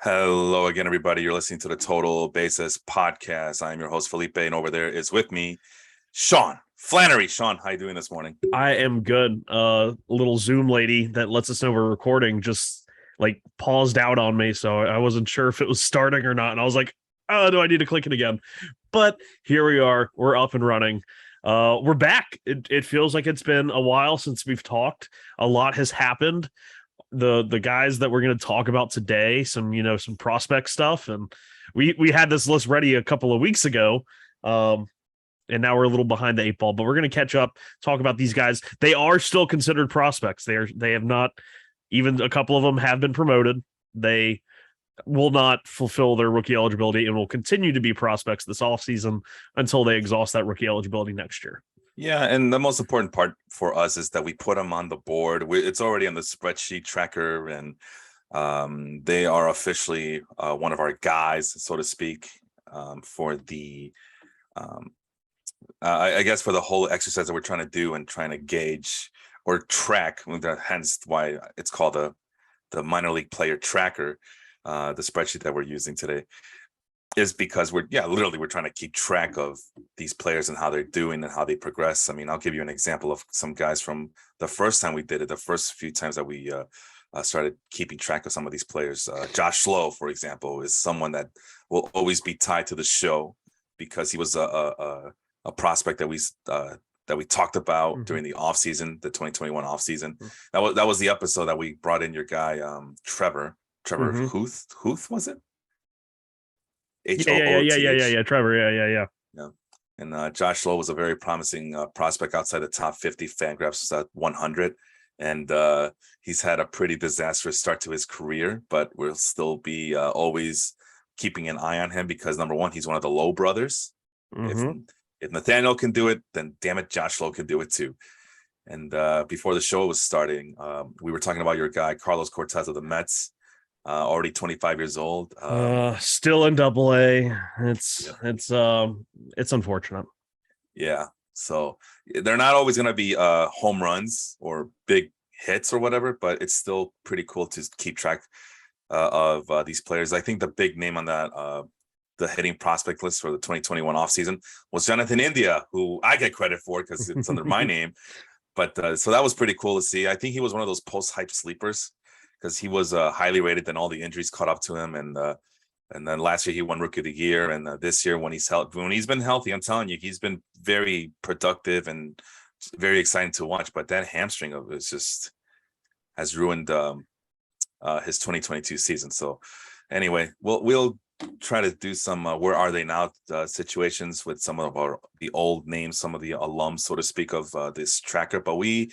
Hello again, everybody. You're listening to the Total Basis podcast. I'm your host, Felipe, and over there is with me, Sean Flannery. Sean, how you doing this morning? I am good. Little Zoom lady that lets us know we're recording just like paused out on me, so I wasn't sure if it was starting or not. And I was like, "Oh, do I need to click it again?" But here we are. We're up and running. We're back. It feels like it's been a while since we've talked. A lot has happened. The guys that we're going to talk about today, some prospect stuff, and we had this list ready a couple of weeks ago. And now we're a little behind the eight ball, but we're going to catch up, talk about these guys. They are still considered prospects. They have not, even a couple of them have been promoted. They will not fulfill their rookie eligibility and will continue to be prospects this offseason until they exhaust that rookie eligibility next year. Yeah, and the most important part for us is that we put them on the board. It's already on the spreadsheet tracker, and they are officially one of our guys, so to speak, for the I guess for the whole exercise that we're trying to do and trying to gauge or track, hence why it's called the minor league player tracker, the spreadsheet that we're using today, is because we're trying to keep track of these players and how they're doing and how they progress. I mean, I'll give you an example of some guys from the first time we did it, the first few times that we started keeping track of some of these players. Josh Slow, for example, is someone that will always be tied to the show because he was a prospect that we talked about during the offseason, the 2021 offseason. That was the episode that we brought in your guy, Trevor Huth, was it? Yeah. Trevor. Yeah. And Josh Slow was a very promising prospect outside the top 50 Fangraphs 100. And he's had a pretty disastrous start to his career, but we'll still be always keeping an eye on him because, number one, he's one of the Lowe brothers. If Nathaniel can do it, then damn it, Josh Lowe can do it too. And before the show was starting, we were talking about your guy, Carlos Cortez of the Mets, already 25 years old. Still in AA. It's unfortunate. Yeah. So they're not always going to be home runs or big hits or whatever, but it's still pretty cool to keep track of these players. I think the big name on that the hitting prospect list for the 2021 offseason was Jonathan India, who I get credit for because it's under my name. But so that was pretty cool to see. I think he was one of those post-hype sleepers because he was highly rated, then all the injuries caught up to him. And then last year he won Rookie of the Year. And this year when he's been healthy, I'm telling you, he's been very productive and very exciting to watch. But that hamstring of it just has ruined his 2022 season. So anyway, we'll try to do some where are they now situations with some of the old names, some of the alums, so to speak, of this tracker. But we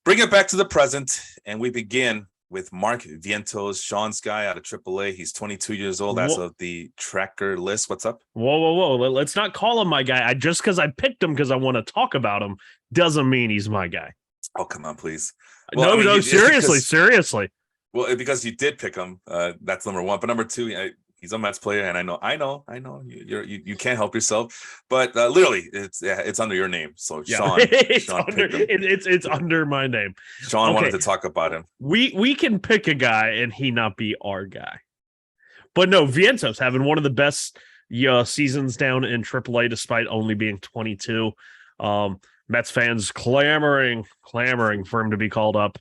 bring it back to the present, and we begin with Mark Vientos, Sean's guy out of AAA. He's 22 years old as of the tracker list. What's up? Whoa. Let's not call him my guy. Just because I picked him because I want to talk about him doesn't mean he's my guy. Oh, come on, pleyou No, seriously. Well, because you did pick him, that's number one. But number two, he's a Mets player, and I know you can't help yourself, but literally it's under your name. So yeah. Sean it's under my name. Sean wanted to talk about him. We can pick a guy and he not be our guy, but no, Vientos having one of the best seasons down in AAA despite only being 22. Mets fans clamoring for him to be called up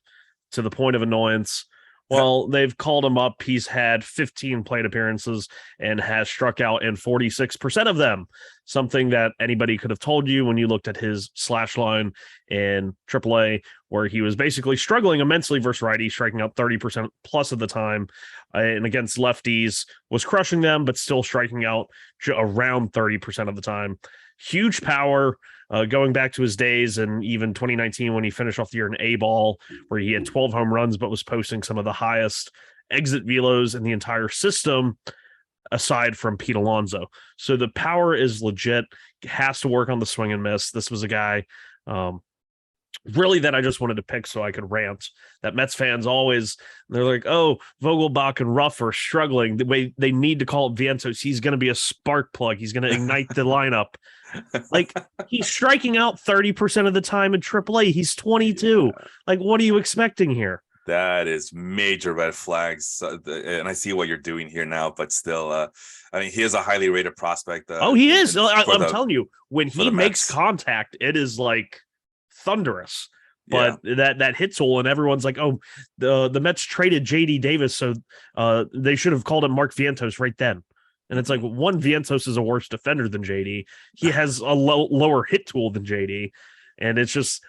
to the point of annoyance. Well, they've called him up. He's had 15 plate appearances and has struck out in 46% of them, something that anybody could have told you when you looked at his slash line in AAA, where he was basically struggling immensely versus righties, striking out 30% plus of the time, and against lefties was crushing them, but still striking out around 30% of the time. Huge power. Going back to his days and even 2019 when he finished off the year in A-ball, where he had 12 home runs but was posting some of the highest exit velos in the entire system, aside from Pete Alonso. So the power is legit. Has to work on the swing and miss. This was a guy really that I just wanted to pick so I could rant. That Mets fans always, they're like, oh, Vogelbach and Ruff are struggling. The way they need to call it Vientos. He's going to be a spark plug. He's going to ignite the lineup. Like, he's striking out 30% of the time in AAA. He's 22. Yeah. Like, what are you expecting here? That is major red flags, and I see what you're doing here now. But still, I mean, he is a highly rated prospect. Oh, he is. For I'm telling you, when for he the makes Mets. contact, it is like thunderous. Yeah, But that hit tool, and everyone's like, "Oh, the Mets traded JD Davis, so they should have called him Mark Vientos right then." And it's like, Mhm. one, Vientos is a worse defender than JD. He has a lower hit tool than JD, and it's just.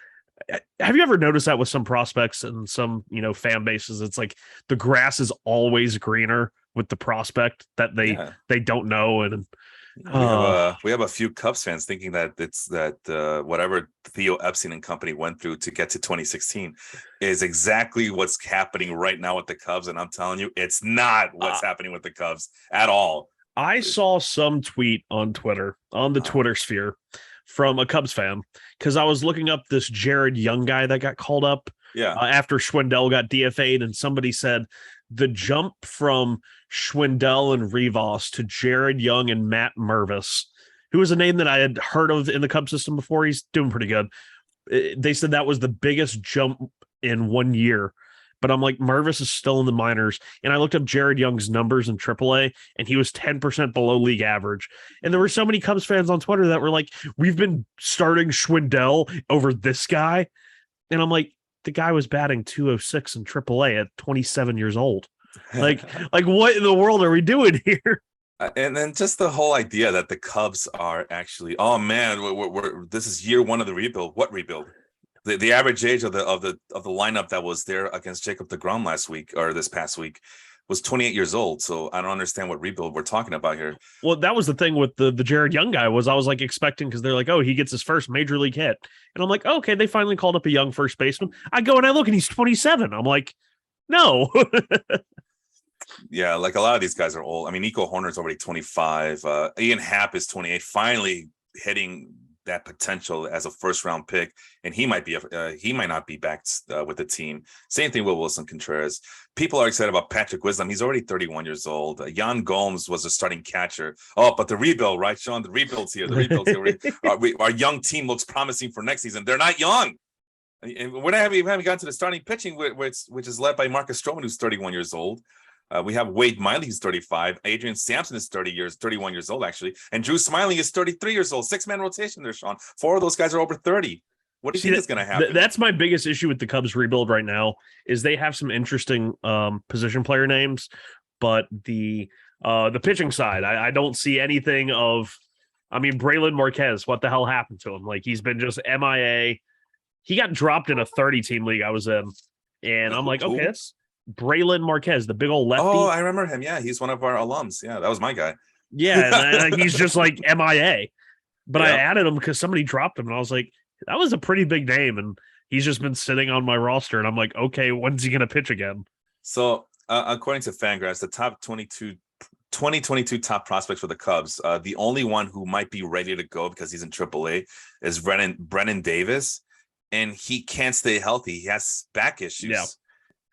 Have you ever noticed that with some prospects and some fan bases? It's like the grass is always greener with the prospect that Yeah. they don't know, and Yeah, we have a few Cubs fans thinking that it's that whatever Theo Epstein and company went through to get to 2016 is exactly what's happening right now with the Cubs, and I'm telling you, it's not uh, what's happening with the Cubs at all. I saw some tweet on Twitter, on the Uh, Twitter sphere, from a Cubs fan because I was looking up this Jared Young guy that got called up yeah, after Schwindel got DFA'd, and somebody said the jump from Schwindel and Rivas to Jared Young and Matt Mervis, who was a name that I had heard of in the Cubs system before. He's doing pretty good. They said that was the biggest jump in 1 year. But I'm like, Mervis is still in the minors. And I looked up Jared Young's numbers in AAA, and he was 10% below league average. And there were so many Cubs fans on Twitter that were like, we've been starting Schwindel over this guy. And I'm like, the guy was batting 206 in AAA at 27 years old. Like, like what in the world are we doing here? and then just the whole idea that the Cubs are actually, oh man, this is year one of the rebuild. What rebuild? The average age of the lineup that was there against Jacob deGrom last week or this past week was 28 years old. So I don't understand what rebuild we're talking about here. Well, that was the thing with the Jared Young guy was I was like expecting because they're like, oh, he gets his first major league hit. And I'm like, oh, okay, they finally called up a young first baseman. I go and I look and he's 27. I'm like, no. Yeah, like a lot of these guys are old. I mean, Nico Horner's already 25. Ian Happ is 28, finally hitting that potential as a first round pick, and he might not be back with the team. Same thing with Wilson Contreras. People are excited about Patrick Wisdom. He's already 31 years old. Jan Gomes was a starting catcher. Oh, but the rebuild, right, Sean? The rebuild's here. The rebuild's here. Our young team looks promising for next season. They're not young. And we haven't gotten to the starting pitching, which is led by Marcus Stroman, who's 31 years old. We have Wade Miley, who's 35. Adrian Sampson is 31 years old, actually. And Drew Smiling is 33 years old. 6-man rotation there, Sean. 4 of those guys are over 30. What do you think is going to happen? That's my biggest issue with the Cubs rebuild right now is they have some interesting position player names, but the pitching side, I don't see anything of. I mean, Braylon Marquez, what the hell happened to him? Like, he's been just MIA. He got dropped in a 30-team league I was in, and I'm like, okay, that's Braylon Marquez, the big old lefty. Oh, I remember him. Yeah, he's one of our alums. Yeah, that was my guy. Yeah, and he's just like MIA. But Yeah. I added him because somebody dropped him, and I was like, that was a pretty big name, and he's just been sitting on my roster, and I'm like, okay, when's he going to pitch again? So, according to Fangraphs, the top 2022 top prospects for the Cubs, the only one who might be ready to go because he's in AAA is Brennan Davis, and he can't stay healthy. He has back issues. Yeah.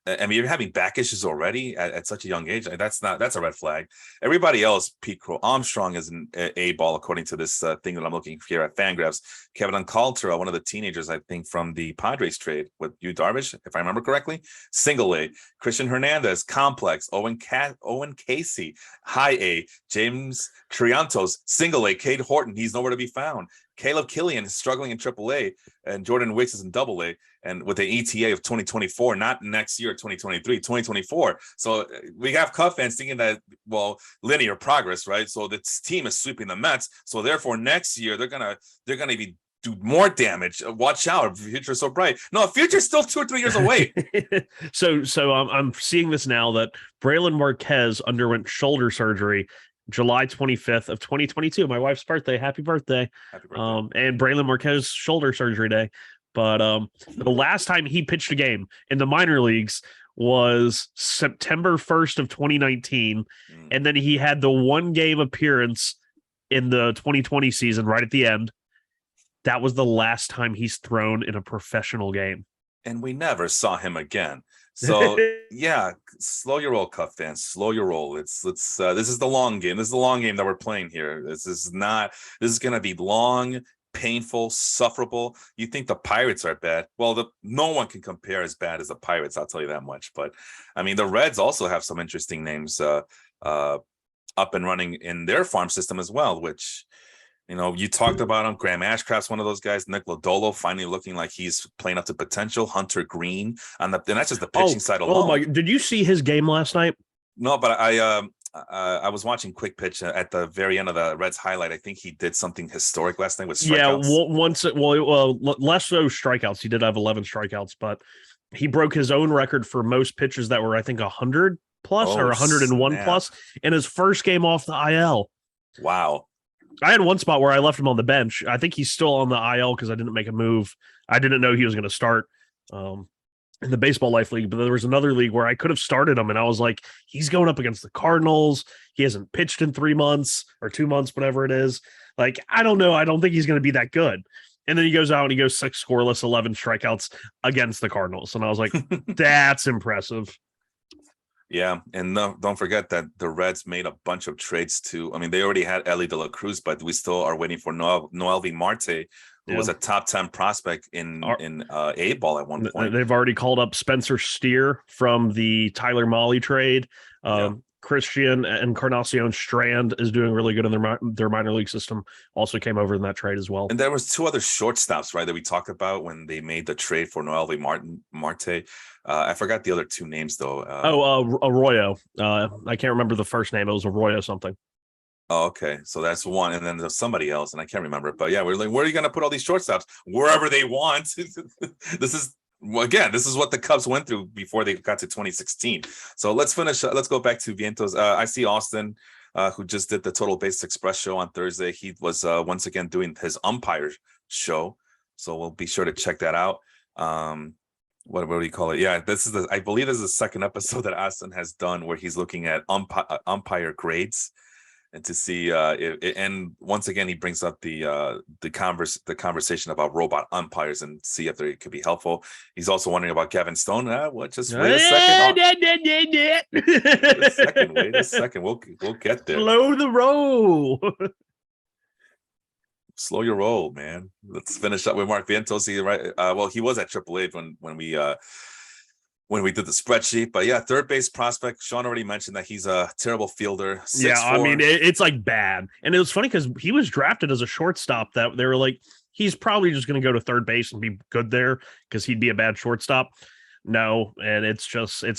I mean, you're having back issues already at such a young age. That's a red flag. Everybody else, Pete Crow Armstrong is an A ball, according to this thing that I'm looking here at Fangraphs. Kevin Alcantara, one of the teenagers, I think, from the Padres trade with Yu Darvish, if I remember correctly, single A. Christian Hernandez, complex. Owen Casey, high A. James Triantos, single A. Cade Horton, he's nowhere to be found. Caleb Killian is struggling in AAA, and Jordan Wicks is in AA, and with an ETA of 2024, not next year, 2023, 2024. So we have Cub fans thinking that, well, linear progress, right? So this team is sweeping the Mets. So therefore, next year they're gonna be do more damage. Watch out, the future's so bright. No, the future's still 2 or 3 years away. So I'm seeing this now that Braylon Marquez underwent shoulder surgery July 25th of 2022, my wife's birthday. Happy birthday. Happy birthday. And Braylon Marquez shoulder surgery day. But the last time he pitched a game in the minor leagues was September 1st of 2019. And then he had the one game appearance in the 2020 season right at the end. That was the last time he's thrown in a professional game. And we never saw him again. So yeah, slow your roll, Cub fans. Slow your roll. Let's this is the long game. This is the long game that we're playing here. This is going to be long painful, sufferable. You think the Pirates are bad. Well, no one can compare as bad as the Pirates, I'll tell you that much. But I mean, the Reds also have some interesting names up and running in their farm system as well, which, you know, you talked about him. Graham Ashcraft's one of those guys. Nick Lodolo finally looking like he's playing up to potential. Hunter Green and that's just the pitching side alone. Oh my! Did you see his game last night? No, but I was watching quick pitch at the very end of the Reds highlight. I think he did something historic last night with strikeouts. Less so strikeouts. He did have 11 strikeouts, but he broke his own record for most pitches that were, I think, 100 plus or 101 plus in his first game off the IL. Wow. I had one spot where I left him on the bench. I think he's still on the IL because I didn't make a move. I didn't know he was going to start in the Baseball Life League, but there was another league where I could have started him, and I was like, he's going up against the Cardinals. He hasn't pitched in 3 months or 2 months, whatever it is. Like, I don't know. I don't think he's going to be that good. And then he goes out and he goes 6 scoreless, 11 strikeouts against the Cardinals. And I was like, that's impressive. Yeah, and don't forget that the Reds made a bunch of trades too. I mean, they already had Ellie De La Cruz, but we still are waiting for Noelvi Marte, who was a top 10 prospect in A-ball at one point. They've already called up Spencer Steer from the Tyler Mahle trade. Christian Encarnacion Strand is doing really good in their minor league system. Also came over in that trade as well. And there was 2 other shortstops, right, that we talked about when they made the trade for Noelvi Marte. I forgot the other 2 names though. Arroyo. I can't remember the first name. It was Arroyo something. Oh, okay. So that's one, and then there's somebody else, and I can't remember. But yeah, we're like, where are you going to put all these shortstops? Wherever they want. This is what the Cubs went through before they got to 2016. So let's finish. Let's go back to Vientos. I see Austin, who just did the Total Base Express show on Thursday. He was once again doing his umpire show, so we'll be sure to check that out. What do you call it? Yeah, I believe this is the second episode that Austin has done where he's looking at umpire grades. And to see, and once again, he brings up the conversation about robot umpires and see if they could be helpful. He's also wondering about Gavin Stone. Just wait a second. Wait a second. We'll get there. Slow the roll. Slow your roll, man. Let's finish up with Mark Vientos. He was at AAA when we did the spreadsheet, but yeah, third base prospect. Sean already mentioned that he's a terrible fielder. 6'4". Yeah, I mean, it's like bad. And it was funny because he was drafted as a shortstop that they were like, he's probably just going to go to third base and be good there because he'd be a bad shortstop. No, and it's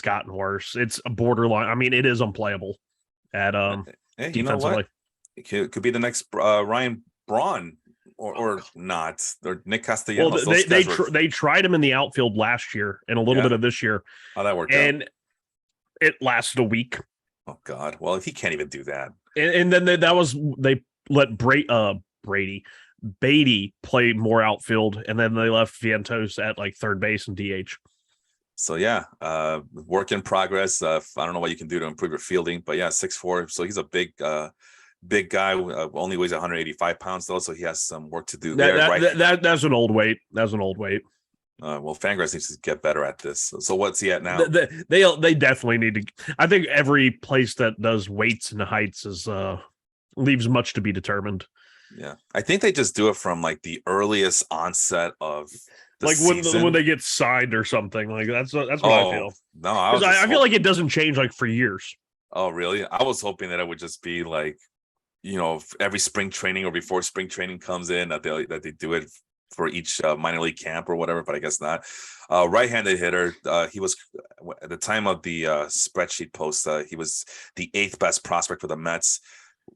gotten worse. It's a borderline. I mean, it is unplayable at hey, you know what? It could be the next Ryan Braun. Or not, or Nick Castellanos. Well, they tried him in the outfield last year and a little bit of this year. How that worked and out? It lasted a week. Oh God! Well, if he can't even do that, and then they let Beatty play more outfield, and then they left Vientos at like third base and DH. So yeah, work in progress. I don't know what you can do to improve your fielding, but yeah, 6'4". So he's a big guy, only weighs 185 pounds though, so he has some work to do there. That's an old weight. That's an old weight. Well, Fangraphs needs to get better at this. So what's he at now? They definitely need to. I think every place that does weights and heights is leaves much to be determined. Yeah, I think they just do it from like the earliest onset of the like season. when they get signed or something. Like that's what I feel. No, I feel like it doesn't change like for years. Oh, really? I was hoping that it would just be like, you know, every spring training or before spring training comes in that they do it for each minor league camp or whatever, but I guess not. Right-handed hitter. He was at the time of the spreadsheet post. He was the 8th best prospect for the Mets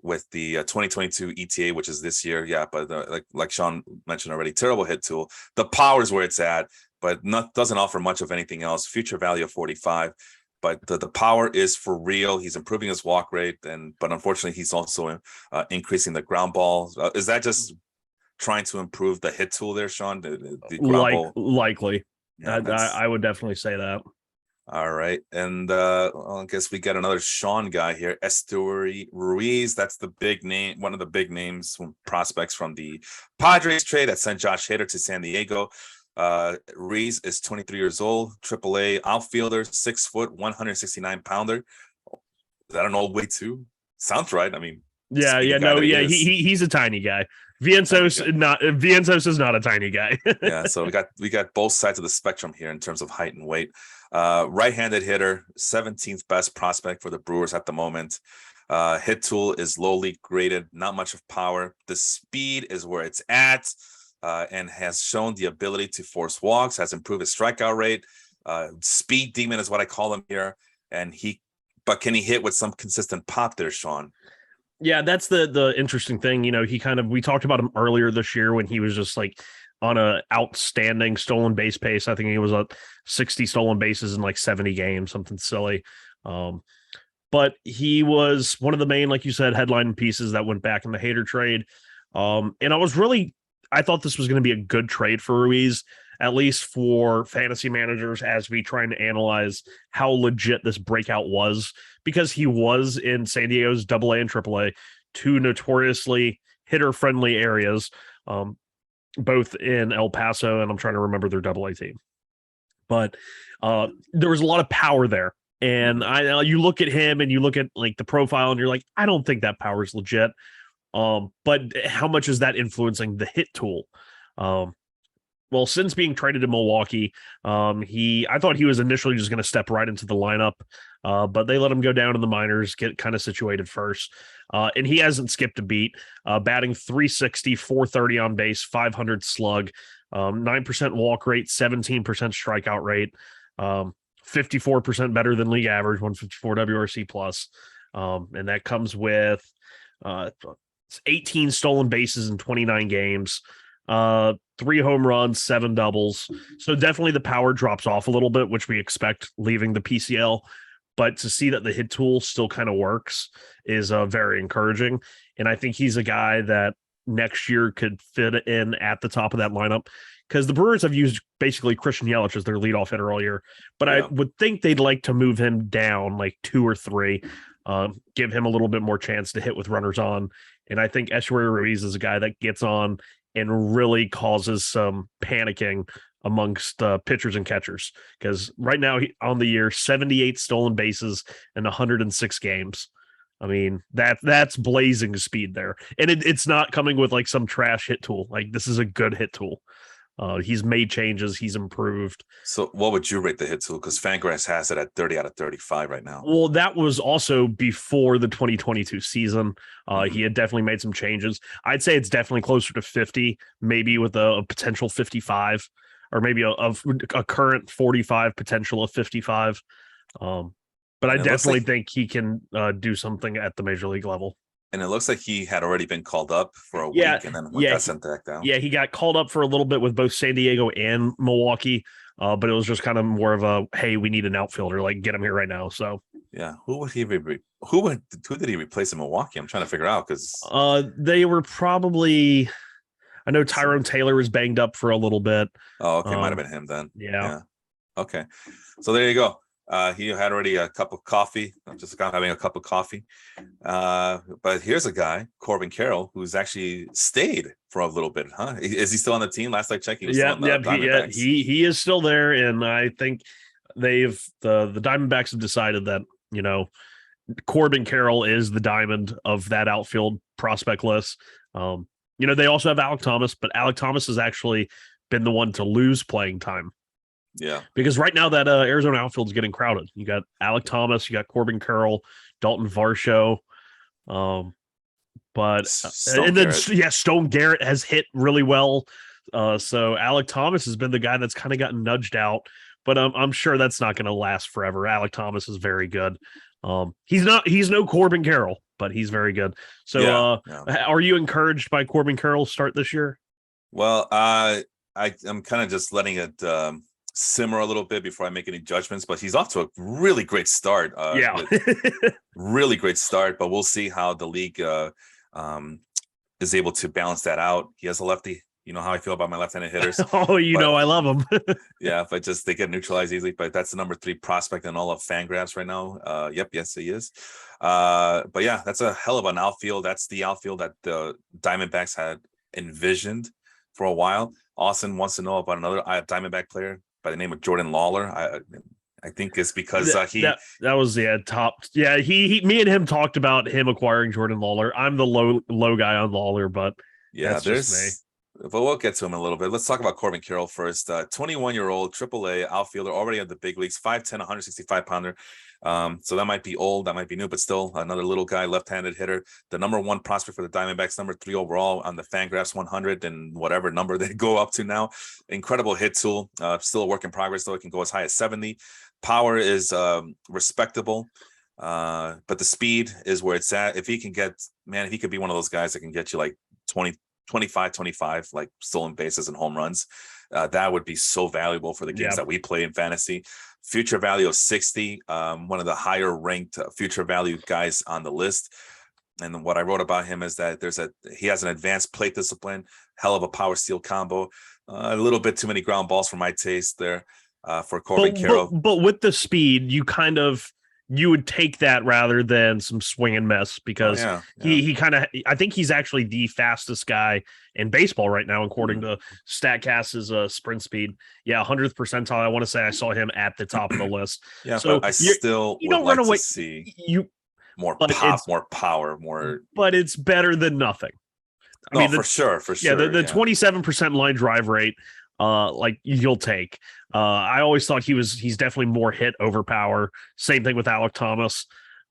with the 2022 ETA, which is this year. Yeah, but like Sean mentioned already, terrible hit tool. The power is where it's at, but doesn't offer much of anything else. Future value of 45. But the power is for real. He's improving his walk rate, but unfortunately, he's also increasing the ground ball. Is that just trying to improve the hit tool there, Sean? The ground ball? Likely. Yeah, I would definitely say that. All right. And I guess we got another Sean guy here, S3E32. That's the big name, one of the big names, prospects from the Padres trade that sent Josh Hader to San Diego. Ruiz is 23 years old, AAA outfielder, 6 foot, 169 pounder. Is that an old weight too? Sounds right. I mean, he's a tiny guy. Vientos is not a tiny guy. Yeah, so we got both sides of the spectrum here in terms of height and weight. Right-handed hitter, 17th best prospect for the Brewers at the moment. Hit tool is lowly graded, not much of power. The speed is where it's at, and has shown the ability to force walks, has improved his strikeout rate. Speed demon is what I call him here. But can he hit with some consistent pop there, Sean? Yeah, that's the interesting thing. We talked about him earlier this year when he was just like on a outstanding stolen base pace. I think he was at 60 stolen bases in like 70 games, something silly. But he was one of the main, like you said, headline pieces that went back in the Hader trade. And I thought this was going to be a good trade for Ruiz, at least for fantasy managers, as we trying to analyze how legit this breakout was, because he was in San Diego's AA and AAA, two notoriously hitter-friendly areas, both in El Paso, and I'm trying to remember their AA team. But there was a lot of power there. And you look at him and you look at like the profile and you're like, I don't think that power is legit. But how much is that influencing the hit tool? Well, since being traded to Milwaukee, I thought he was initially just going to step right into the lineup, but they let him go down in the minors, get kind of situated first. And he hasn't skipped a beat, batting .360, .430 on base, .500 slug, 9% walk rate, 17% strikeout rate, 54% better than league average, 154 WRC plus. And that comes with 18 stolen bases in 29 games, 3 home runs, 7 doubles. So definitely the power drops off a little bit, which we expect leaving the PCL. But to see that the hit tool still kind of works is very encouraging. And I think he's a guy that next year could fit in at the top of that lineup, because the Brewers have used basically Christian Yelich as their leadoff hitter all year. But I would think they'd like to move him down like 2 or 3, give him a little bit more chance to hit with runners on. And I think Esteury Ruiz is a guy that gets on and really causes some panicking amongst pitchers and catchers, because right now on the year, 78 stolen bases in 106 games. I mean, that's blazing speed there. And it's not coming with like some trash hit tool. Like, this is a good hit tool. He's made changes. He's improved. So what would you rate the hit tool? Because Fangraphs has it at 30 out of 35 right now. Well, that was also before the 2022 season. He had definitely made some changes. I'd say it's definitely closer to 50, maybe with a potential 55, or maybe a current 45, potential of 55. But I definitely think he can do something at the major league level. And it looks like he had already been called up for a week and then got sent back down. Yeah, he got called up for a little bit with both San Diego and Milwaukee, but it was just kind of more of a, hey, we need an outfielder, like get him here right now. So yeah, who did he replace in Milwaukee? I'm trying to figure out, because they were probably, I know Tyrone Taylor was banged up for a little bit. Oh, okay, might have been him then. Yeah. Okay, so there you go. He had already a cup of coffee. I'm just having a cup of coffee. But here's a guy, Corbin Carroll, who's actually stayed for a little bit, huh? Is he still on the team? Last I checked, he was still on the Diamondbacks. He is still there, and I think the Diamondbacks have decided that, Corbin Carroll is the diamond of that outfield prospect list. They also have Alek Thomas, but Alek Thomas has actually been the one to lose playing time. Yeah, because right now that Arizona outfield is getting crowded. You got Alek Thomas, you got Corbin Carroll, Dalton Varsho, Stone Garrett has hit really well. So Alek Thomas has been the guy that's kind of gotten nudged out, but I'm sure that's not going to last forever. Alek Thomas is very good. He's no Corbin Carroll, but he's very good. So are you encouraged by Corbin Carroll's start this year? Well, I'm kind of just letting it simmer a little bit before I make any judgments, but he's off to a really great start. Really great start, but we'll see how the league is able to balance that out. He has a lefty. You know how I feel about my left-handed hitters. I love them. Yeah, but just they get neutralized easily. But that's the number 3 prospect in all of Fangraphs right now. Yes, he is. But yeah, that's a hell of an outfield. That's the outfield that the Diamondbacks had envisioned for a while. Austin wants to know about another Diamondback player by the name of Jordan Lawler. I think it's because that was top. Yeah, me and him talked about him acquiring Jordan Lawler. I'm the low guy on Lawler, but Yeah, That's just me. but we'll get to him in a little bit. Let's talk about Corbin Carroll first. 21-year-old AAA outfielder, already at the big leagues, 5'10", 165-pounder. So that might be old, that might be new, but still another little guy, left-handed hitter. The number one prospect for the Diamondbacks, number 3 overall on the Fangraphs 100 and whatever number they go up to now. Incredible hit tool. Still a work in progress, though. It can go as high as 70. Power is respectable. But the speed is where it's at. If he can get, man, if he could be one of those guys that can get you like 25, like stolen bases and home runs, that would be so valuable for the games that we play in fantasy. Future value of 60, one of the higher ranked future value guys on the list. And what I wrote about him is that he has an advanced plate discipline, hell of a power steal combo, a little bit too many ground balls for my taste there for Corbin Carroll. But with the speed, you would take that rather than some swing and miss because he kind of, I think he's actually the fastest guy in baseball right now, according to StatCast's sprint speed. Yeah, 100th percentile. I want to say I saw him at the top of the list. Yeah, so but I still would like to see more power. But it's better than nothing. I mean, for sure. Yeah, the 27% line drive rate, like you'll take. I always thought he's definitely more hit over power. Same thing with Alec Thomas.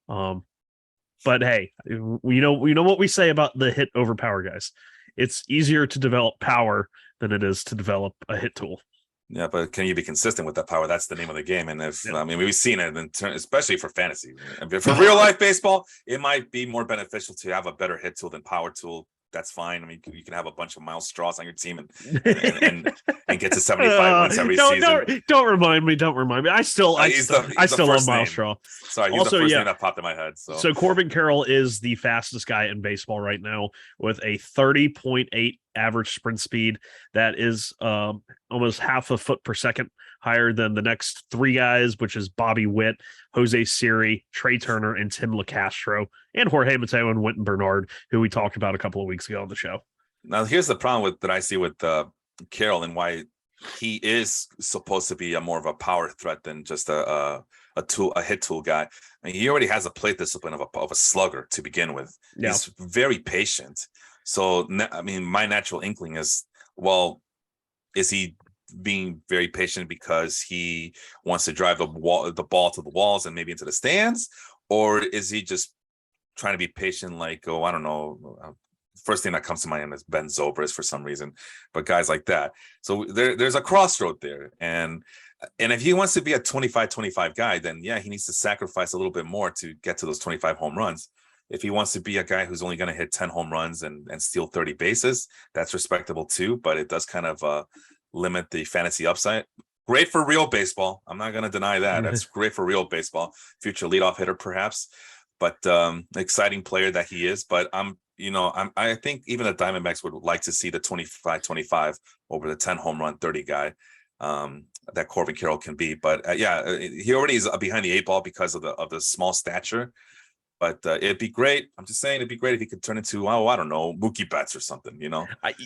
But hey, we know what we say about the hit over power guys. It's easier to develop power than it is to develop a hit tool. Yeah, but can you be consistent with that power? That's the name of the game. And I mean, we've seen it, especially for fantasy. For real life baseball, it might be more beneficial to have a better hit tool than power tool. That's fine. I mean, you can have a bunch of Miles Straws on your team and get to 75 wins every season. Don't remind me. I still love Miles Straw. Sorry, he's the first name that popped in my head. So Corbin Carroll is the fastest guy in baseball right now with a 30.8 average sprint speed. That is almost half a foot per second higher than the next 3 guys, which is Bobby Witt, Jose Siri, Trey Turner, and Tim LeCastro, and Jorge Mateo and Wynton Bernard, who we talked about a couple of weeks ago on the show. Now, here's the problem that I see with Carroll and why he is supposed to be more of a power threat than just a hit tool guy. I mean, he already has a plate discipline of a slugger to begin with. Yeah. He's very patient. So, I mean, my natural inkling is, well, is he being very patient because he wants to drive the ball to the walls and maybe into the stands, or is he just trying to be patient? Like, I don't know. First thing that comes to mind is Ben Zobrist for some reason, but guys like that. So there's a crossroad there, and if he wants to be a 25 guy, then yeah, he needs to sacrifice a little bit more to get to those 25 home runs. If he wants to be a guy who's only going to hit 10 home runs and steal 30 bases, that's respectable too, but it does kind of limit the fantasy upside. Great for real baseball. I'm not going to deny that. That's great for real baseball. Future leadoff hitter, perhaps, but exciting player that he is. But I think even the Diamondbacks would like to see the 25 over the 10 home run 30 guy that Corbin Carroll can be. But he already is behind the 8 ball because of the small stature. But it'd be great. I'm just saying it'd be great if he could turn into, I don't know, Mookie Betts or something,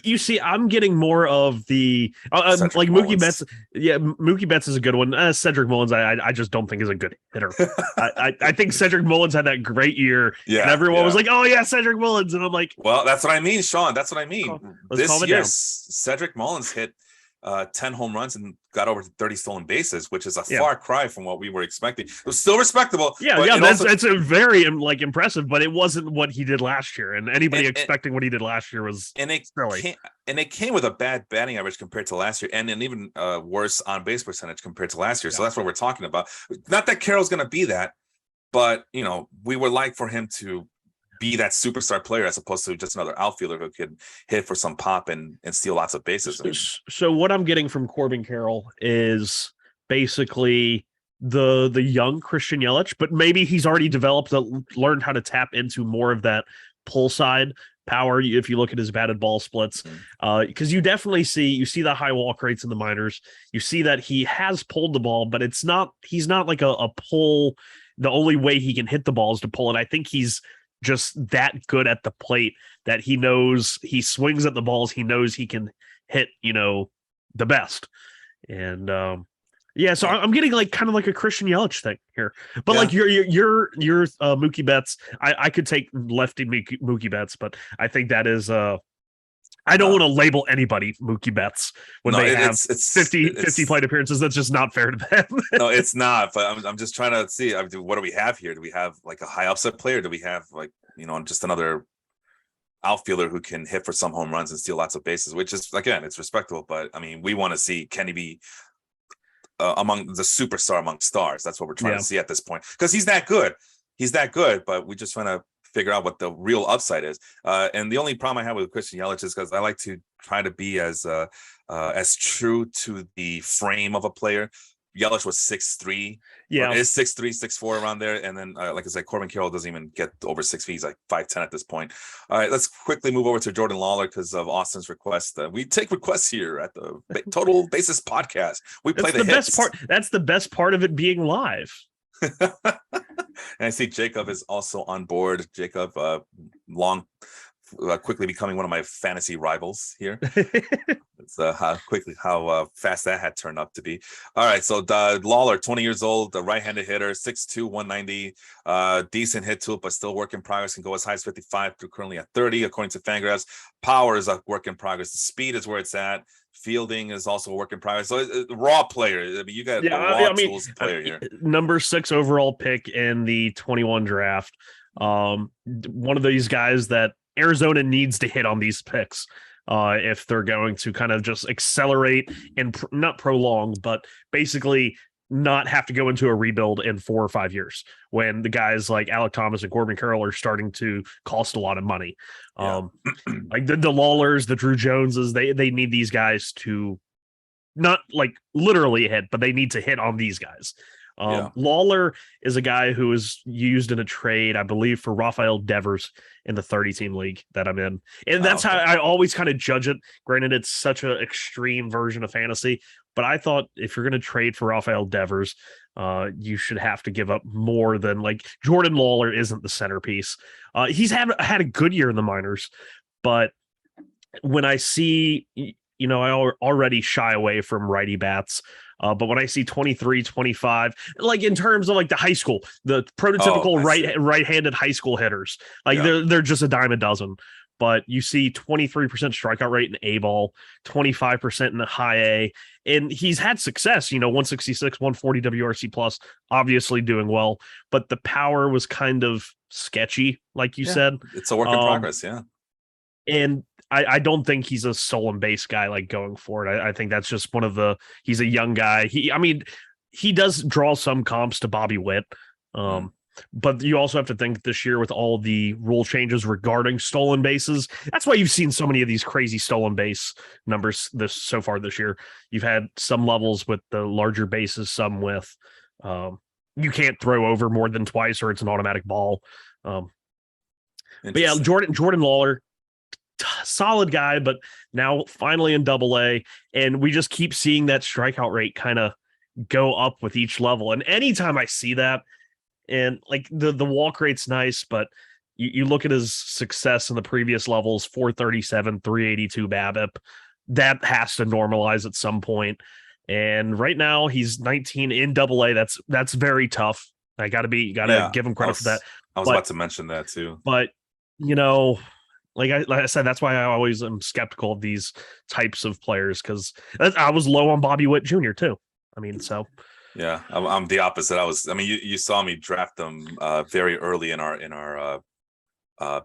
You see, I'm getting more of the like Mookie Betts. Yeah, Mookie Betts is a good one. Cedric Mullins, I just don't think is a good hitter. I think Cedric Mullins had that great year. Yeah, and everyone was like, oh yeah, Cedric Mullins. And I'm like, well, that's what I mean, Sean. That's what I mean. This year, Cedric Mullins hit 10 home runs and got over 30 stolen bases, which is a far cry from what we were expecting. It was still respectable. That's a very impressive, but it wasn't what he did last year. And anybody expecting what he did last year was silly. It came with a bad batting average compared to last year, and an even worse on base percentage compared to last year. So that's what we're talking about. Not that Carroll's going to be that, but we would like for him to be that superstar player as opposed to just another outfielder who could hit for some pop and steal lots of bases. So what I'm getting from Corbin Carroll is basically the young Christian Yelich, but maybe he's already learned how to tap into more of that pull side power. If you look at his batted ball splits, because you definitely see the high walk rates in the minors. You see that he has pulled the ball, but he's not like a pull. The only way he can hit the ball is to pull it. I think he's just that good at the plate that he knows he swings at the balls. He knows he can hit, the best. And so I'm getting like kind of like a Christian Yelich thing here, but like your Mookie Betts, I could take lefty Mookie Betts, but I think that is I don't want to label anybody Mookie Betts when No, they have it's 50 plate appearances. That's just not fair to them. no, it's not. But I'm just trying to see. What do we have here? Do we have like a high upset player? Do we have like just another outfielder who can hit for some home runs and steal lots of bases? Which is again, it's respectable. But I mean, we want to see Kenny be among the superstar among stars. That's what we're trying to see at this point because he's that good. He's that good. But we just trying to figure out what the real upside is. And the only problem I have with Christian Yelich is because I like to try to be as true to the frame of a player. Yelich was 6'3", is 6'3", 6'4" around there, and then like I said, Corbin Carroll doesn't even get over 6 feet. He's like 5'10" at this point. All right, let's quickly move over to Jordan Lawler because of Austin's request. We take requests here at the Total Basis Podcast. We play the hits. Best part. That's the best part of it being live. And I see Jacob is also on board. Jacob, quickly becoming one of my fantasy rivals here. It's how fast that had turned up to be. All right, so Lawler, 20 years old, the right-handed hitter, 6'2", 190, decent hit tool, but still work in progress. Can go as high as 55 through currently at 30, according to Fangraphs. Power is a work in progress. The speed is where it's at. Fielding is also a work in progress. So raw player. I mean, you got a raw tools player here. Number 6 overall pick in the 21 draft. One of these guys that Arizona needs to hit on these picks if they're going to kind of just accelerate and not prolong, but basically not have to go into a rebuild in 4 or 5 years when the guys like Alec Thomas and Corbin Carroll are starting to cost a lot of money. Like the Lawlers, the Drew Joneses, they need these guys to not like literally hit, but they need to hit on these guys. Lawler is a guy who was used in a trade, I believe, for Rafael Devers in the 30-team league that I'm in. And that's how I always kind of judge it. Granted, it's such an extreme version of fantasy, but I thought if you're going to trade for Rafael Devers, you should have to give up more than like Jordan Lawler isn't the centerpiece. He's had a good year in the minors, but when I see, I already shy away from righty bats. But when I see 23, 25, like in terms of like the high school, the prototypical right-handed high school hitters, like they're just a dime a dozen. But you see 23% strikeout rate in A ball, 25% in the high A, and he's had success. 166, 140 WRC plus, obviously doing well. But the power was kind of sketchy, like you said. It's a work in progress, And I don't think he's a stolen base guy like going forward. I think that's just he's a young guy. He does draw some comps to Bobby Witt. But you also have to think this year with all the rule changes regarding stolen bases. That's why you've seen so many of these crazy stolen base numbers so far this year. You've had some levels with the larger bases, some with you can't throw over more than twice or it's an automatic ball. But yeah, Jordan Lawler, solid guy, but now finally in Double-A, and we just keep seeing that strikeout rate kind of go up with each level. And anytime I see that, and like the walk rate's nice, but you look at his success in the previous levels, 437, 382 BABIP, that has to normalize at some point. And right now he's 19 in Double-A. That's very tough. I gotta give him credit for that. I was about to mention that too. But like I said, that's why I always am skeptical of these types of players, because I was low on Bobby Witt Jr. too. I mean, so yeah, I'm the opposite. You saw me draft them very early in our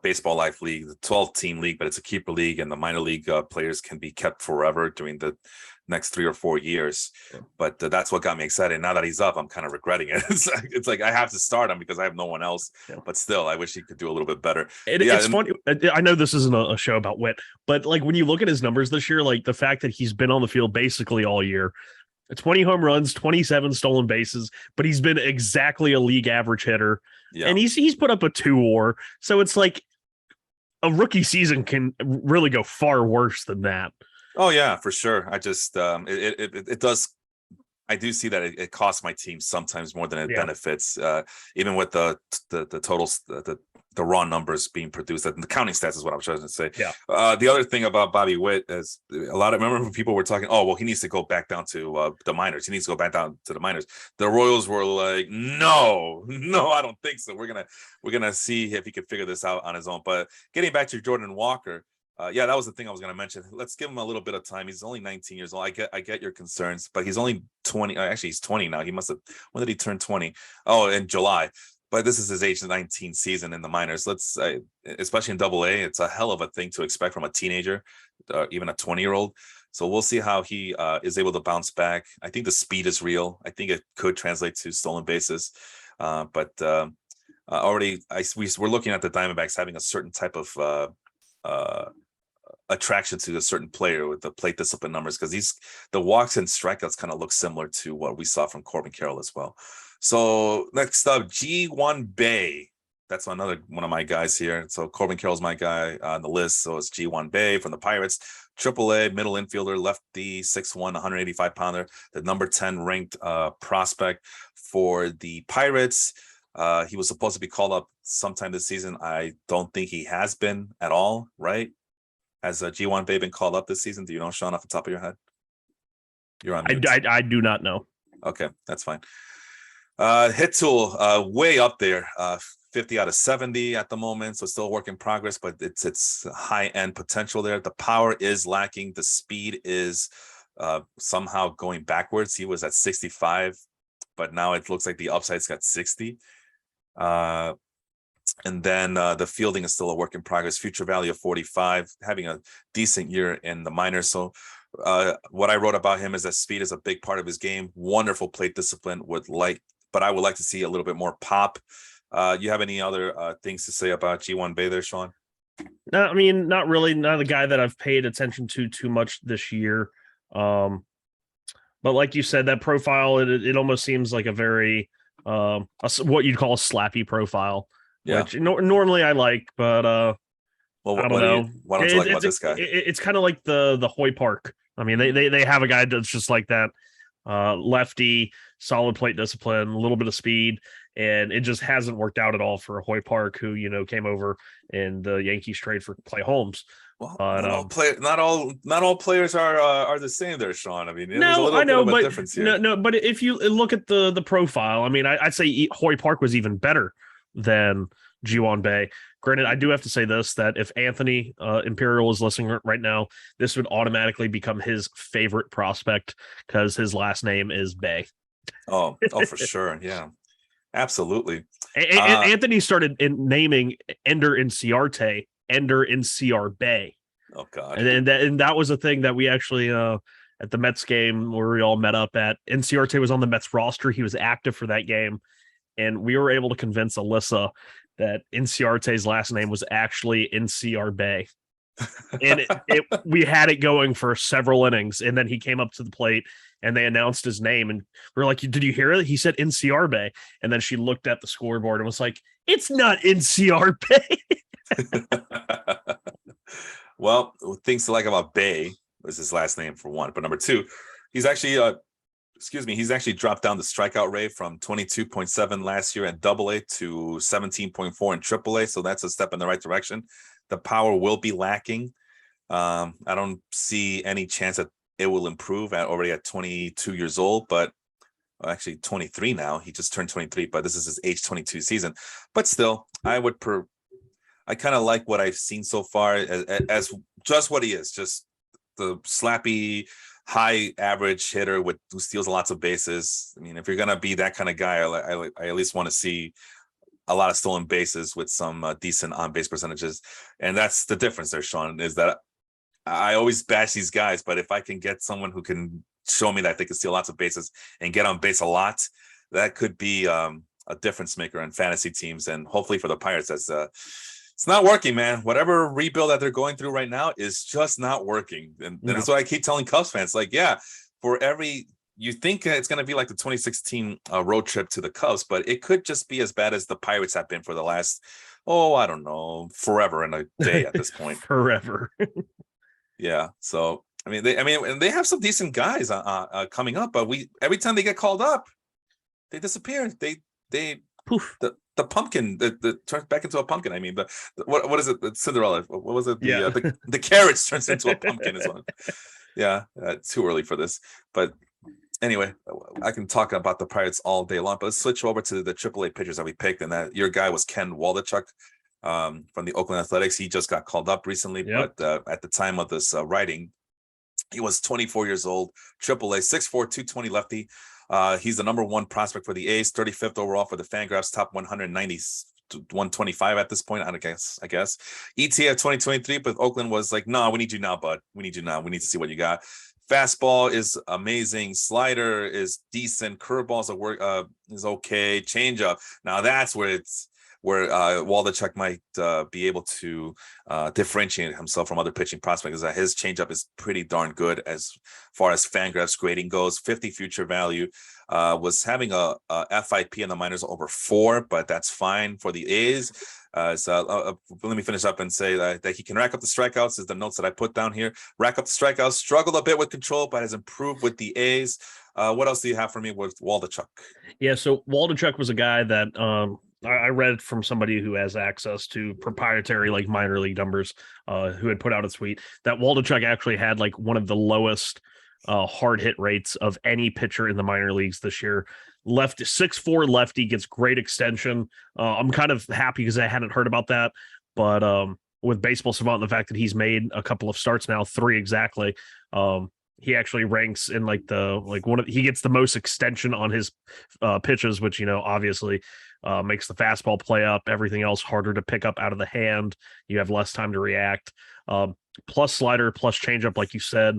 baseball life league, the 12-team league, but it's a keeper league, and the minor league players can be kept forever during the next 3 or 4 years. But that's what got me excited. Now that he's up, I'm kind of regretting it. It's like I have to start him because I have no one else. But still, I wish he could do a little bit better. It's funny. I know this isn't a show about Witt, but like when you look at his numbers this year, like the fact that he's been on the field basically all year, 20 home runs, 27 stolen bases, but he's been exactly a league average hitter. And he's put up a 2 WAR. So it's like a rookie season can really go far worse than that. Oh yeah, for sure. I just it does. I do see that it costs my team sometimes more than it benefits. Even with the totals, the raw numbers being produced, the counting stats is what I'm trying to say. The other thing about Bobby Witt is remember when people were talking, oh well, he needs to go back down to the minors. He needs to go back down to the minors. The Royals were like, no, I don't think so. We're gonna see if he can figure this out on his own. But getting back to Jordan Walker. Yeah, that was the thing I was going to mention. Let's give him a little bit of time. He's only 19 years old. I get your concerns, but he's only 20. Actually, he's 20 now. He must have. When did he turn 20? Oh, in July. But this is his age 19 season in the minors. Let's, especially in Double A, it's a hell of a thing to expect from a teenager, even a 20-year-old. So we'll see how he is able to bounce back. I think the speed is real. I think it could translate to stolen bases, but already we're looking at the Diamondbacks having a certain type of attraction to a certain player with the plate discipline numbers, because the walks and strikeouts kind of look similar to what we saw from Corbin Carroll as well. So next up, G1 Bay. That's another one of my guys here. So Corbin Carroll's my guy on the list. So it's G1 Bay from the Pirates, AAA middle infielder, lefty, 6'1", 185 pounder, the number 10 ranked prospect for the Pirates. He was supposed to be called up sometime this season. I don't think he has been at all, right? Has G1 Bay been called up this season? Do you know, Sean, off the top of your head? You're on mute. I do not know. Okay, that's fine. Hit tool, way up there, 50 out of 70 at the moment, so still a work in progress, but it's high end potential there. The power is lacking. The speed is somehow going backwards. He was at 65, but now it looks like the upside's got 60. And then the fielding is still a work in progress. Future value of 45, having a decent year in the minors. So what I wrote about him is that speed is a big part of his game. Wonderful plate discipline. But I would like to see a little bit more pop. You have any other things to say about G1 Bay there, Sean? No, I mean, not really. Not a guy that I've paid attention to too much this year. But like you said, that profile, it almost seems like a very what you'd call a slappy profile. Yeah. Which normally I like, but well, I don't know. Why don't you like about this guy? It's kind of like the Hoy Park. I mean, they have a guy that's just like that, lefty, solid plate discipline, a little bit of speed, and it just hasn't worked out at all for Hoy Park, who came over in the Yankees trade for Clay Holmes. Well, not all players are the same there, Sean. I mean, there's a little bit of a difference here. No, but if you look at the profile, I mean, I'd say Hoy Park was even better than G1 Bay. Granted, I do have to say this, that if Anthony Imperial is listening right now, this would automatically become his favorite prospect because his last name is Bay. Oh, for sure. Yeah, absolutely. Anthony started naming Ender Inciarte Ender Inciar Bay. Oh, God. And that was a thing that we actually, at the Mets game where we all met up at, Inciarte was on the Mets roster. He was active for that game. And we were able to convince Alyssa that Inciarte's last name was actually Inciar Bay. And we had it going for several innings. And then he came up to the plate and they announced his name. And we were like, did you hear it? He said Inciar Bay. And then she looked at the scoreboard and was like, it's not Inciar Bay. Well, things to like about Bay was his last name, for one. But number two, he's actually he's actually dropped down the strikeout rate from 22.7 last year at Double-A to 17.4 in Triple-A. So that's a step in the right direction. The power will be lacking. I don't see any chance that it will improve already at 22 years old, but actually 23 now. He just turned 23, but this is his age 22 season. But still, I kind of like what I've seen so far as just what he is, just the slappy, high average hitter who steals lots of bases. I mean, if you're gonna be that kind of guy, I at least want to see a lot of stolen bases with some decent on base percentages, and that's the difference there, Sean. Is that I always bash these guys, but if I can get someone who can show me that they can steal lots of bases and get on base a lot, that could be a difference maker in fantasy teams, and hopefully for the Pirates, as it's not working, man. Whatever rebuild that they're going through right now is just not working. And that's what I keep telling Cubs fans. Like, yeah, you think it's going to be like the 2016 road trip to the Cubs, but it could just be as bad as the Pirates have been for the last, I don't know, forever and a day at this point. Forever. Yeah. So, and they have some decent guys coming up, but every time they get called up, they disappear. They poof. The pumpkin, the turns back into a pumpkin. I mean, what is it? The Cinderella. What was it? The carriage turns into a pumpkin as well. Yeah, too early for this. But anyway, I can talk about the Pirates all day long. But let's switch over to the AAA pitchers that we picked, and that your guy was Ken Waldachuk. from the Oakland Athletics. He just got called up recently, Yep. but at the time of this writing, he was 24 years old, AAA, 6'4", 220 lefty. He's the number one prospect for the A's, 35th overall for the Fangraphs, top 190, 125 at this point, I guess. ETA of 2023, but Oakland was like, no, we need you now, bud. We need you now. We need to see what you got. Fastball is amazing. Slider is decent. Curveballs is okay. Changeup. Now that's where Waldachuk might be able to differentiate himself from other pitching prospects. Is that his changeup is pretty darn good as far as Fangraphs grading goes. 50 future value. Was having a FIP in the minors over 4, but that's fine for the A's. Let me finish up and say that he can rack up the strikeouts, is the notes that I put down here. Rack up the strikeouts, struggled a bit with control, but has improved with the A's. What else do you have for me with Waldachuk? Yeah, so Waldachuk was a guy that I read from somebody who has access to proprietary like minor league numbers, who had put out a tweet that Waldachuk actually had like one of the lowest hard hit rates of any pitcher in the minor leagues this year. 6'4" lefty, gets great extension. I'm kind of happy because I hadn't heard about that, but with Baseball Savant, the fact that he's made a couple of starts now, 3 exactly, he actually ranks in he gets the most extension on his pitches, which, obviously makes the fastball play up, everything else harder to pick up out of the hand. You have less time to react. Plus slider, plus changeup, like you said.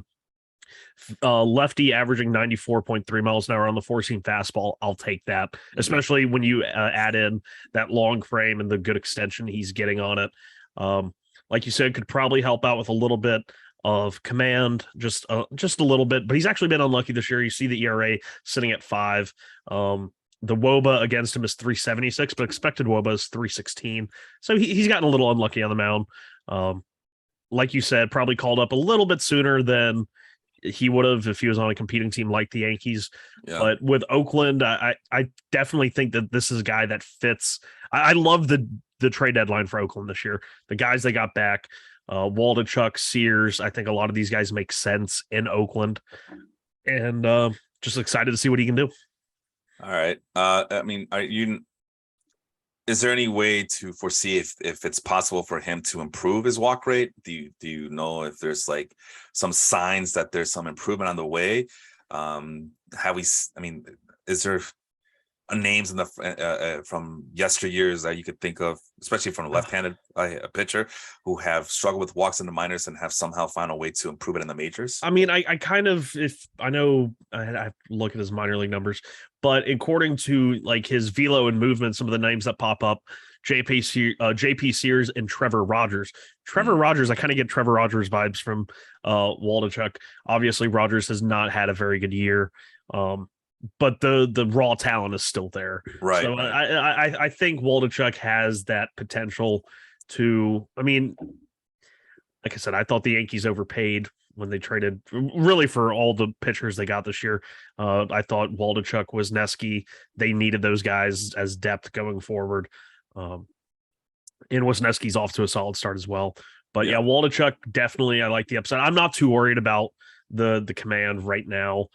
Lefty averaging 94.3 miles an hour on the 4-seam fastball. I'll take that, especially when you add in that long frame and the good extension he's getting on it. Like you said, could probably help out with a little bit of command, just a little bit, but he's actually been unlucky this year. You see the ERA sitting at 5. The WOBA against him is 376, but expected WOBA is 316. So he's gotten a little unlucky on the mound. Like you said, probably called up a little bit sooner than he would have if he was on a competing team like the Yankees. Yeah. But with Oakland, I definitely think that this is a guy that fits. I love the trade deadline for Oakland this year. The guys they got back, Waldachuk, Sears. I think a lot of these guys make sense in Oakland, and just excited to see what he can do. All right. Is there any way to foresee if it's possible for him to improve his walk rate? Do you know if there's like some signs that there's some improvement on the way? Is there names in the from yesteryears that you could think of, especially from a left-handed pitcher who have struggled with walks in the minors and have somehow found a way to improve it in the majors? I mean, I kind of, if I know, I look at his minor league numbers, but according to like his velo and movement, some of the names that pop up, JP Sears and Trevor Rogers. Rogers, I kind of get Trevor Rogers vibes from Waldachuk. Obviously, Rogers has not had a very good year. But the raw talent is still there. Right. So I think Waldachuk has that potential to, I mean, like I said, I thought the Yankees overpaid when they traded really for all the pitchers they got this year. I thought Waldachuk, Wisniewski, they needed those guys as depth going forward. And Wisniewski's off to a solid start as well. But yeah, Waldachuk, definitely, I like the upside. I'm not too worried about the command right now.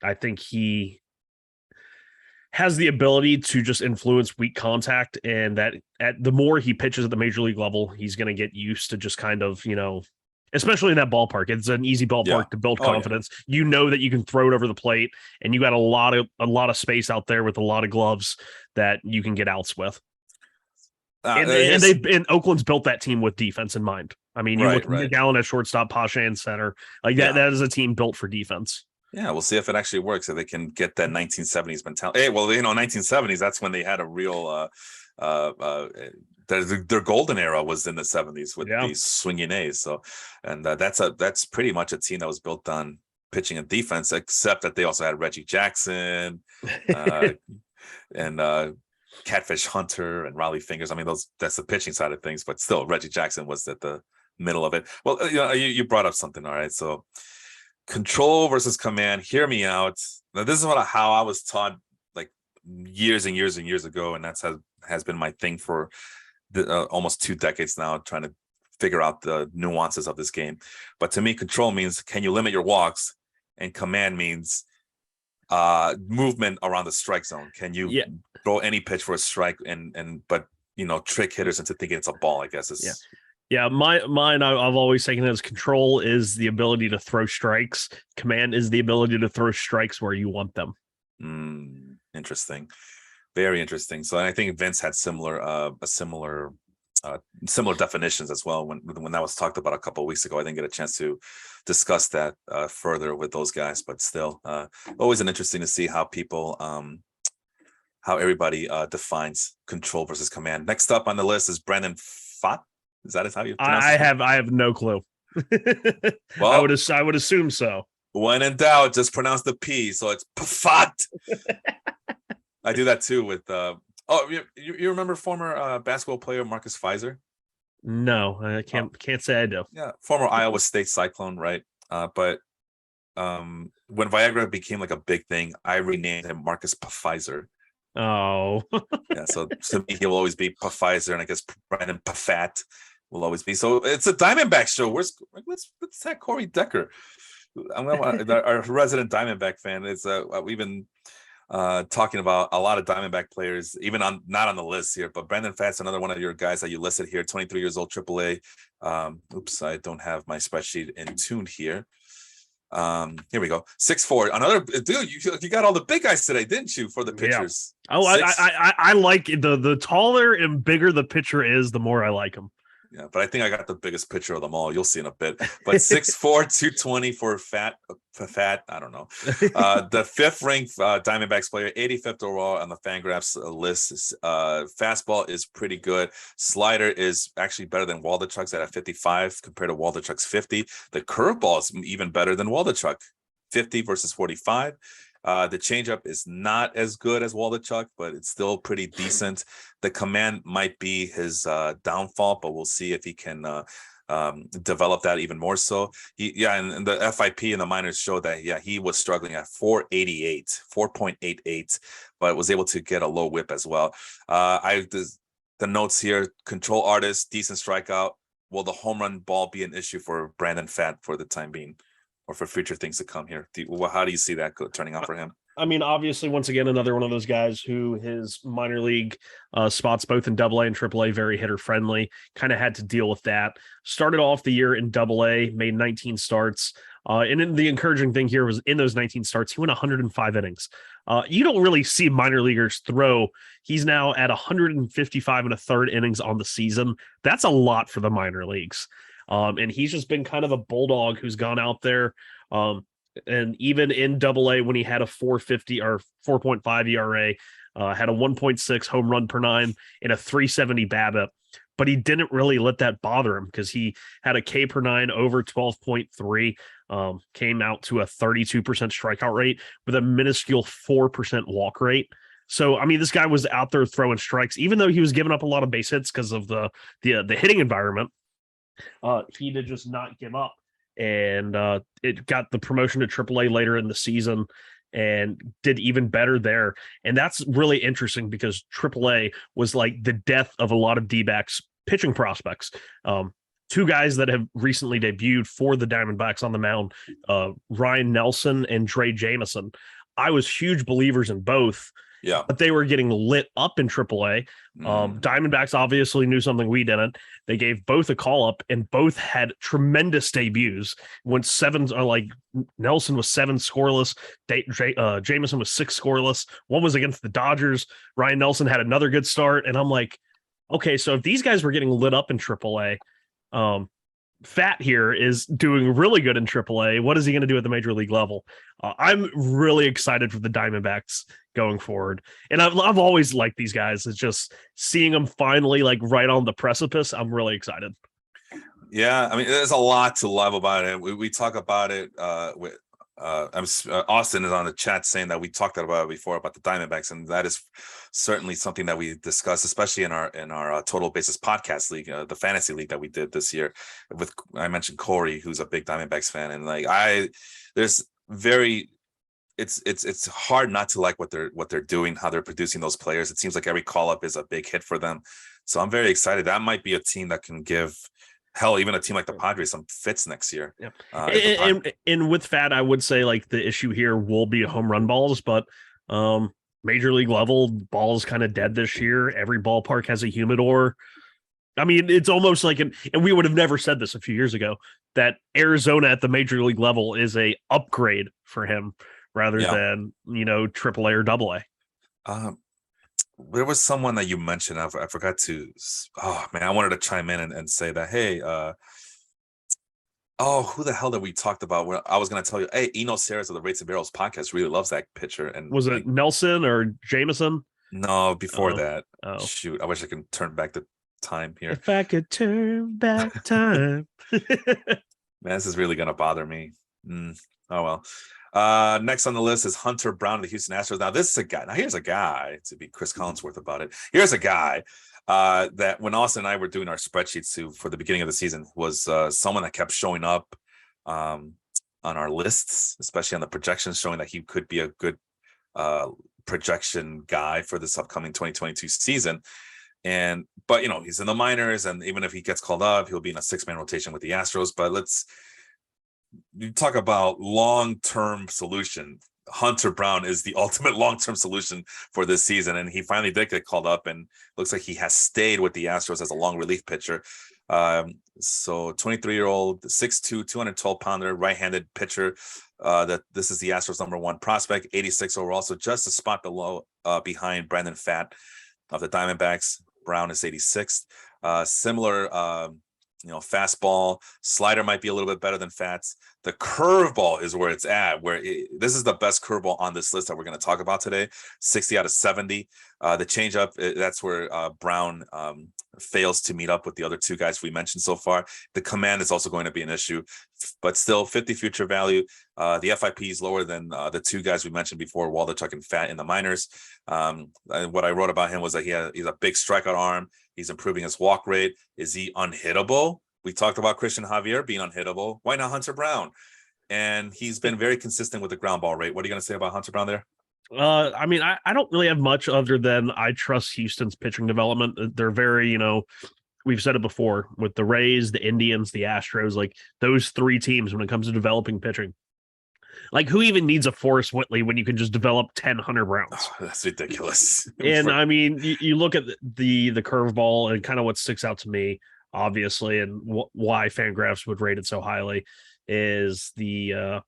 I think he has the ability to just influence weak contact, and that the more he pitches at the major league level, he's going to get used to just kind of, especially in that ballpark. It's an easy ballpark to build confidence. Yeah. You know that you can throw it over the plate, and you got a lot of space out there with a lot of gloves that you can get outs with. And Oakland's built that team with defense in mind. I mean, you look at McGowan at shortstop, Pasha in center, like that. That is a team built for defense. Yeah, we'll see if it actually works, if they can get that 1970s mentality. Hey, well, 1970s, that's when they had a real their golden era was in the 70s with these swinging A's. So, and that's pretty much a team that was built on pitching and defense, except that they also had Reggie Jackson and Catfish Hunter and Raleigh Fingers. I mean, that's the pitching side of things, but still, Reggie Jackson was at the middle of it. Well, you brought up something. All right, so control versus command. Hear me out. Now, this is how I was taught like years and years and years ago, and that's has been my thing for almost 2 decades now, trying to figure out the nuances of this game. But to me, control means, can you limit your walks, and command means movement around the strike zone. Can you throw any pitch for a strike, but trick hitters into thinking it's a ball, I guess is. Yeah, mine. I've always taken it as control is the ability to throw strikes. Command is the ability to throw strikes where you want them. Interesting, very interesting. So I think Vince had similar definitions as well when that was talked about a couple of weeks ago. I didn't get a chance to discuss that further with those guys, but still, always interesting to see how people how everybody defines control versus command. Next up on the list is Brandon Pfaadt. Is that how you pronounce it? I have no clue. Well, I would assume so. When in doubt, just pronounce the P. So it's Pfaadt. I do that too with you remember former basketball player Marcus Fizer? No, I can't say I do. Yeah, former Iowa State Cyclone, right? But when Viagra became like a big thing, I renamed him Marcus Pfizer. Oh. Yeah, so to me he'll always be Pfizer, and I guess Brandon Pfaadt will always be. So it's a Diamondback show. Let's have Corey Decker. Our resident Diamondback fan. We've been talking about a lot of Diamondback players, even not on the list here, but Brandon Pfaadt's another one of your guys that you listed here, 23 years old, AAA. Oops, I don't have my spreadsheet in tune here. Here we go. 6'4". Another dude. You got all the big guys today, didn't you? For the pitchers. Yeah. Oh, I like the taller and bigger the pitcher is, the more I like him. Yeah, but I think I got the biggest picture of them all. You'll see in a bit. But 6'4", 220 for Pfaadt. I don't know. The fifth ranked Diamondbacks player, 85th overall on the Fangraphs list. Fastball is pretty good. Slider is actually better than Waldichuk's at 55 compared to Waldichuk's 50. The curveball is even better than Waldichuk, 50 versus 45. The changeup is not as good as Waldichuk, but it's still pretty decent. The command might be his downfall, but we'll see if he can develop that even more so. And the FIP in the minors showed that, he was struggling at 4.88, but was able to get a low whip as well. The notes here, control artist, decent strikeout. Will the home run ball be an issue for Brandon Pfaadt for the time being? Or for future things to come here? How do you see that turning out for him? I mean, obviously, once again, another one of those guys who his minor league spots, both in AA and AAA, very hitter friendly, kind of had to deal with that. Started off the year in AA, made 19 starts. And then the encouraging thing here was in those 19 starts, he went 105 innings. You don't really see minor leaguers throw. He's now at 155 and a third innings on the season. That's a lot for the minor leagues. And he's just been kind of a bulldog who's gone out there. And even in AA, when he had a 4.50 or 4.5 ERA, had a 1.6 home run per nine and a 370 BABIP, but he didn't really let that bother him because he had a K per nine over 12.3, came out to a 32% strikeout rate with a minuscule 4% walk rate. So, I mean, this guy was out there throwing strikes, even though he was giving up a lot of base hits because of the hitting environment. He did just not give up, and it got the promotion to AAA later in the season and did even better there. And that's really interesting because AAA was like the death of a lot of D-backs pitching prospects. Two guys that have recently debuted for the Diamondbacks on the mound, Ryan Nelson and Dre Jameson. I was huge believers in both. Yeah, but they were getting lit up in AAA. Diamondbacks obviously knew something we didn't. They gave both a call up, and both had tremendous debuts. Went seven, like Nelson was 7 scoreless, Jameson was 6 scoreless. One was against the Dodgers. Ryan Nelson had another good start, and I'm like, okay, so if these guys were getting lit up in AAA, Pfaadt here is doing really good in AAA. What is he going to do at the major league level? I'm really excited for the Diamondbacks going forward. And I've always liked these guys. It's just seeing them finally like right on the precipice. I'm really excited. Yeah, I mean, there's a lot to love about it. We talk about it with Austin is on the chat saying that we talked about it before about the Diamondbacks, and that is certainly something that we discussed, especially in our Total Basis podcast league, the fantasy league that we did this year. I mentioned Corey, who's a big Diamondbacks fan, and it's hard not to like what they're doing, how they're producing those players. It seems like every call up is a big hit for them, so I'm very excited. That might be a team that can give. Hell, even a team like the Padres, some fits next year. Yep. And with Pfaadt, I would say like the issue here will be home run balls, but major league level, ball's kind of dead this year. Every ballpark has a humidor. I mean, it's almost like and we would have never said this a few years ago, that Arizona at the major league level is a upgrade for him rather Yeah. than, triple A or double A. Um, there was someone that you mentioned. I forgot to. Oh man, I wanted to chime in and say that. Hey, oh, who the hell that we talked about? Well, I was gonna tell you. Hey, Eno Saris of the Rates and Barrels podcast really loves that pitcher. And Was like, it Nelson or Jameson? no, before Oh, that. oh. Shoot, I wish I could turn back the time here. If I could turn back time. Man, this is really gonna bother me. Oh well. Next on the list is Hunter Brown of the Houston Astros. Now, this is a guy. Now, here's a guy, to be Chris Collinsworth about it. Here's a guy that when Austin and I were doing our spreadsheets for the beginning of the season was someone that kept showing up on our lists, especially on the projections, showing that he could be a good projection guy for this upcoming 2022 season. But he's in the minors, and even if he gets called up, he'll be in a 6-man rotation with the Astros. But you talk about long-term solution. Hunter Brown is the ultimate long-term solution for this season, and he finally did get called up, and looks like he has stayed with the Astros as a long relief pitcher. So 23-year-old, 6'2", 212-pounder, right-handed pitcher. That this is the Astros' #1 prospect, 86 overall, so just a spot behind Brandon Pfaadt of the Diamondbacks. Brown is 86th. Similar, fastball, slider might be a little bit better than Pfaadt's. The curveball is where it's at. This is the best curveball on this list that we're going to talk about today. 60 out of 70. The changeup, that's where Brown fails to meet up with the other two guys we mentioned so far. The command is also going to be an issue, but still 50 future value. The FIP is lower than the two guys we mentioned before, Waldichuk and Pfaadt in the minors. What I wrote about him was that he's a big strikeout arm. He's improving his walk rate. Is he unhittable? We talked about Christian Javier being unhittable. Why not Hunter Brown? And he's been very consistent with the ground ball rate. What are you going to say about Hunter Brown there? I mean, I don't really have much other than I trust Houston's pitching development. They're very, we've said it before with the Rays, the Indians, the Astros, like those three teams when it comes to developing pitching. Like, who even needs a Forrest Whitley when you can just develop 10 Hunter Browns? Oh, that's ridiculous. And I mean, you look at the curveball, and kind of what sticks out to me, obviously, and why Fangraphs would rate it so highly is the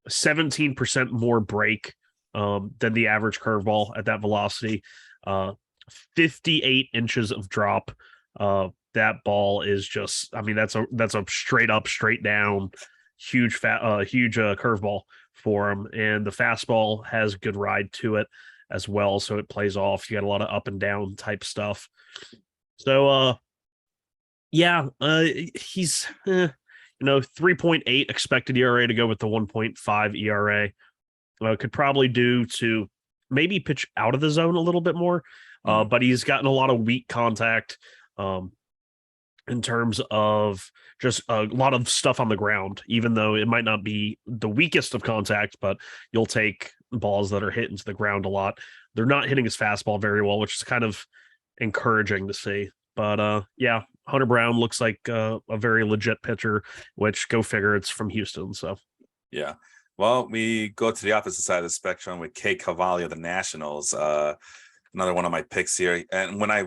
17% more break than the average curveball at that velocity. 58 inches of drop. That ball is just, I mean, that's a straight up, straight down, huge curveball for him. And the fastball has good ride to it as well, so it plays off. You got a lot of up and down type stuff. So he's 3.8 expected ERA to go with the 1.5 ERA. Could probably do to maybe pitch out of the zone a little bit more, but he's gotten a lot of weak contact in terms of just a lot of stuff on the ground, even though it might not be the weakest of contact, but you'll take balls that are hit into the ground a lot. They're not hitting his fastball very well, which is kind of encouraging to see. But Hunter Brown looks like a very legit pitcher, which go figure, it's from Houston. So yeah. Well, we go to the opposite side of the spectrum with Kay Cavalli of the Nationals, another one of my picks here. And when I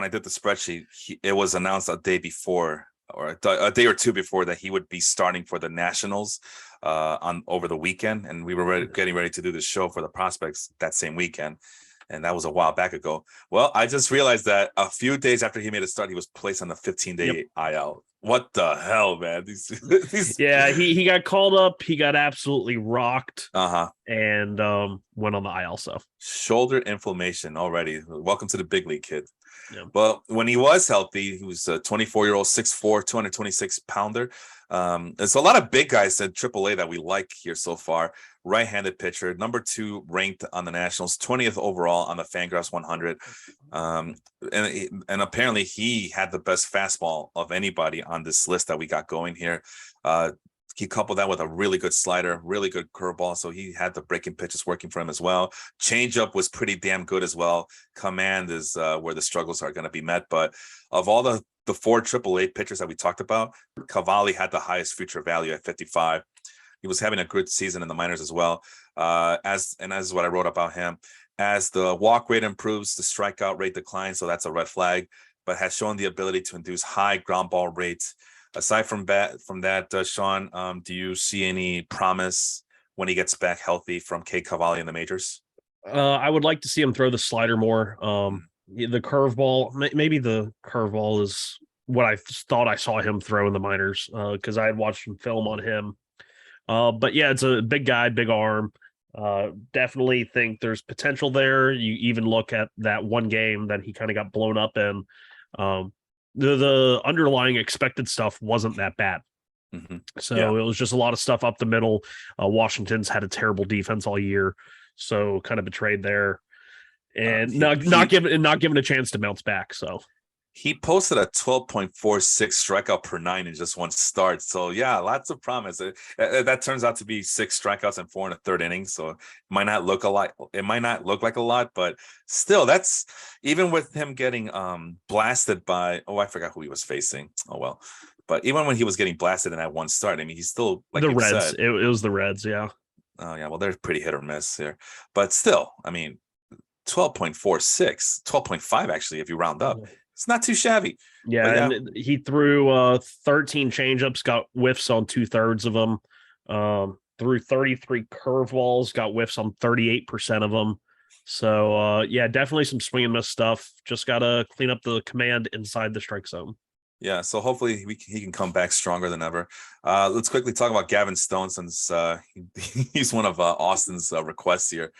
did the spreadsheet, it was announced a day before, or a day or two before, that he would be starting for the Nationals over the weekend. And we were getting ready to do the show for the prospects that same weekend. And that was a while back ago. Well, I just realized that a few days after he made a start, he was placed on the 15-day IL. What the hell, man? These... Yeah, he got called up. He got absolutely rocked. And went on the IL. So shoulder inflammation already. Welcome to the big league, kid. Yeah. Well, when he was healthy, he was a 24-year-old, 6'4", 226-pounder. There's a lot of big guys in AAA that we like here so far. Right-handed pitcher, #2 ranked on the Nationals, 20th overall on the Fangraphs 100. And apparently he had the best fastball of anybody on this list that we got going here. He coupled that with a really good slider, really good curveball. So he had the breaking pitches working for him as well. Changeup was pretty damn good as well. Command is where the struggles are going to be met. But of all the 4 AAA pitchers that we talked about, Cavalli had the highest future value at 55. He was having a good season in the minors as well. As is what I wrote about him. As the walk rate improves, the strikeout rate declines, so that's a red flag, but has shown the ability to induce high ground ball rates. Aside from that, Sean, do you see any promise when he gets back healthy from K Cavalli in the majors? I would like to see him throw the slider more. The curveball, maybe the curveball is what I thought I saw him throw in the minors because I had watched some film on him. But yeah, it's a big guy, big arm. Definitely think there's potential there. You even look at that one game that he kind of got blown up in. The underlying expected stuff wasn't that bad. So it was just a lot of stuff up the middle. Washington's had a terrible defense all year, so kind of betrayed there, and not given a chance to bounce back. So he posted a 12.46 strikeout per nine in just one start. So yeah, lots of promise. That turns out to be 6 strikeouts and 4 in the third inning. So it might not look a lot. It might not look like a lot, but still, that's even with him getting blasted by. Oh, I forgot who he was facing. Oh well. But even when he was getting blasted in that one start, I mean, he's still like the Reds. It was the Reds, yeah. Oh yeah, well, they're pretty hit or miss here, but still, I mean, 12.46, 12.5 actually, if you round up, it's not too shabby. Yeah, and he threw 13 changeups, got whiffs on 2/3 of them. Threw 33 curveballs, got whiffs on 38% of them. So yeah, definitely some swing and miss stuff. Just gotta clean up the command inside the strike zone. Yeah, so hopefully he can come back stronger than ever. Let's quickly talk about Gavin Stone since he's one of Austin's requests here.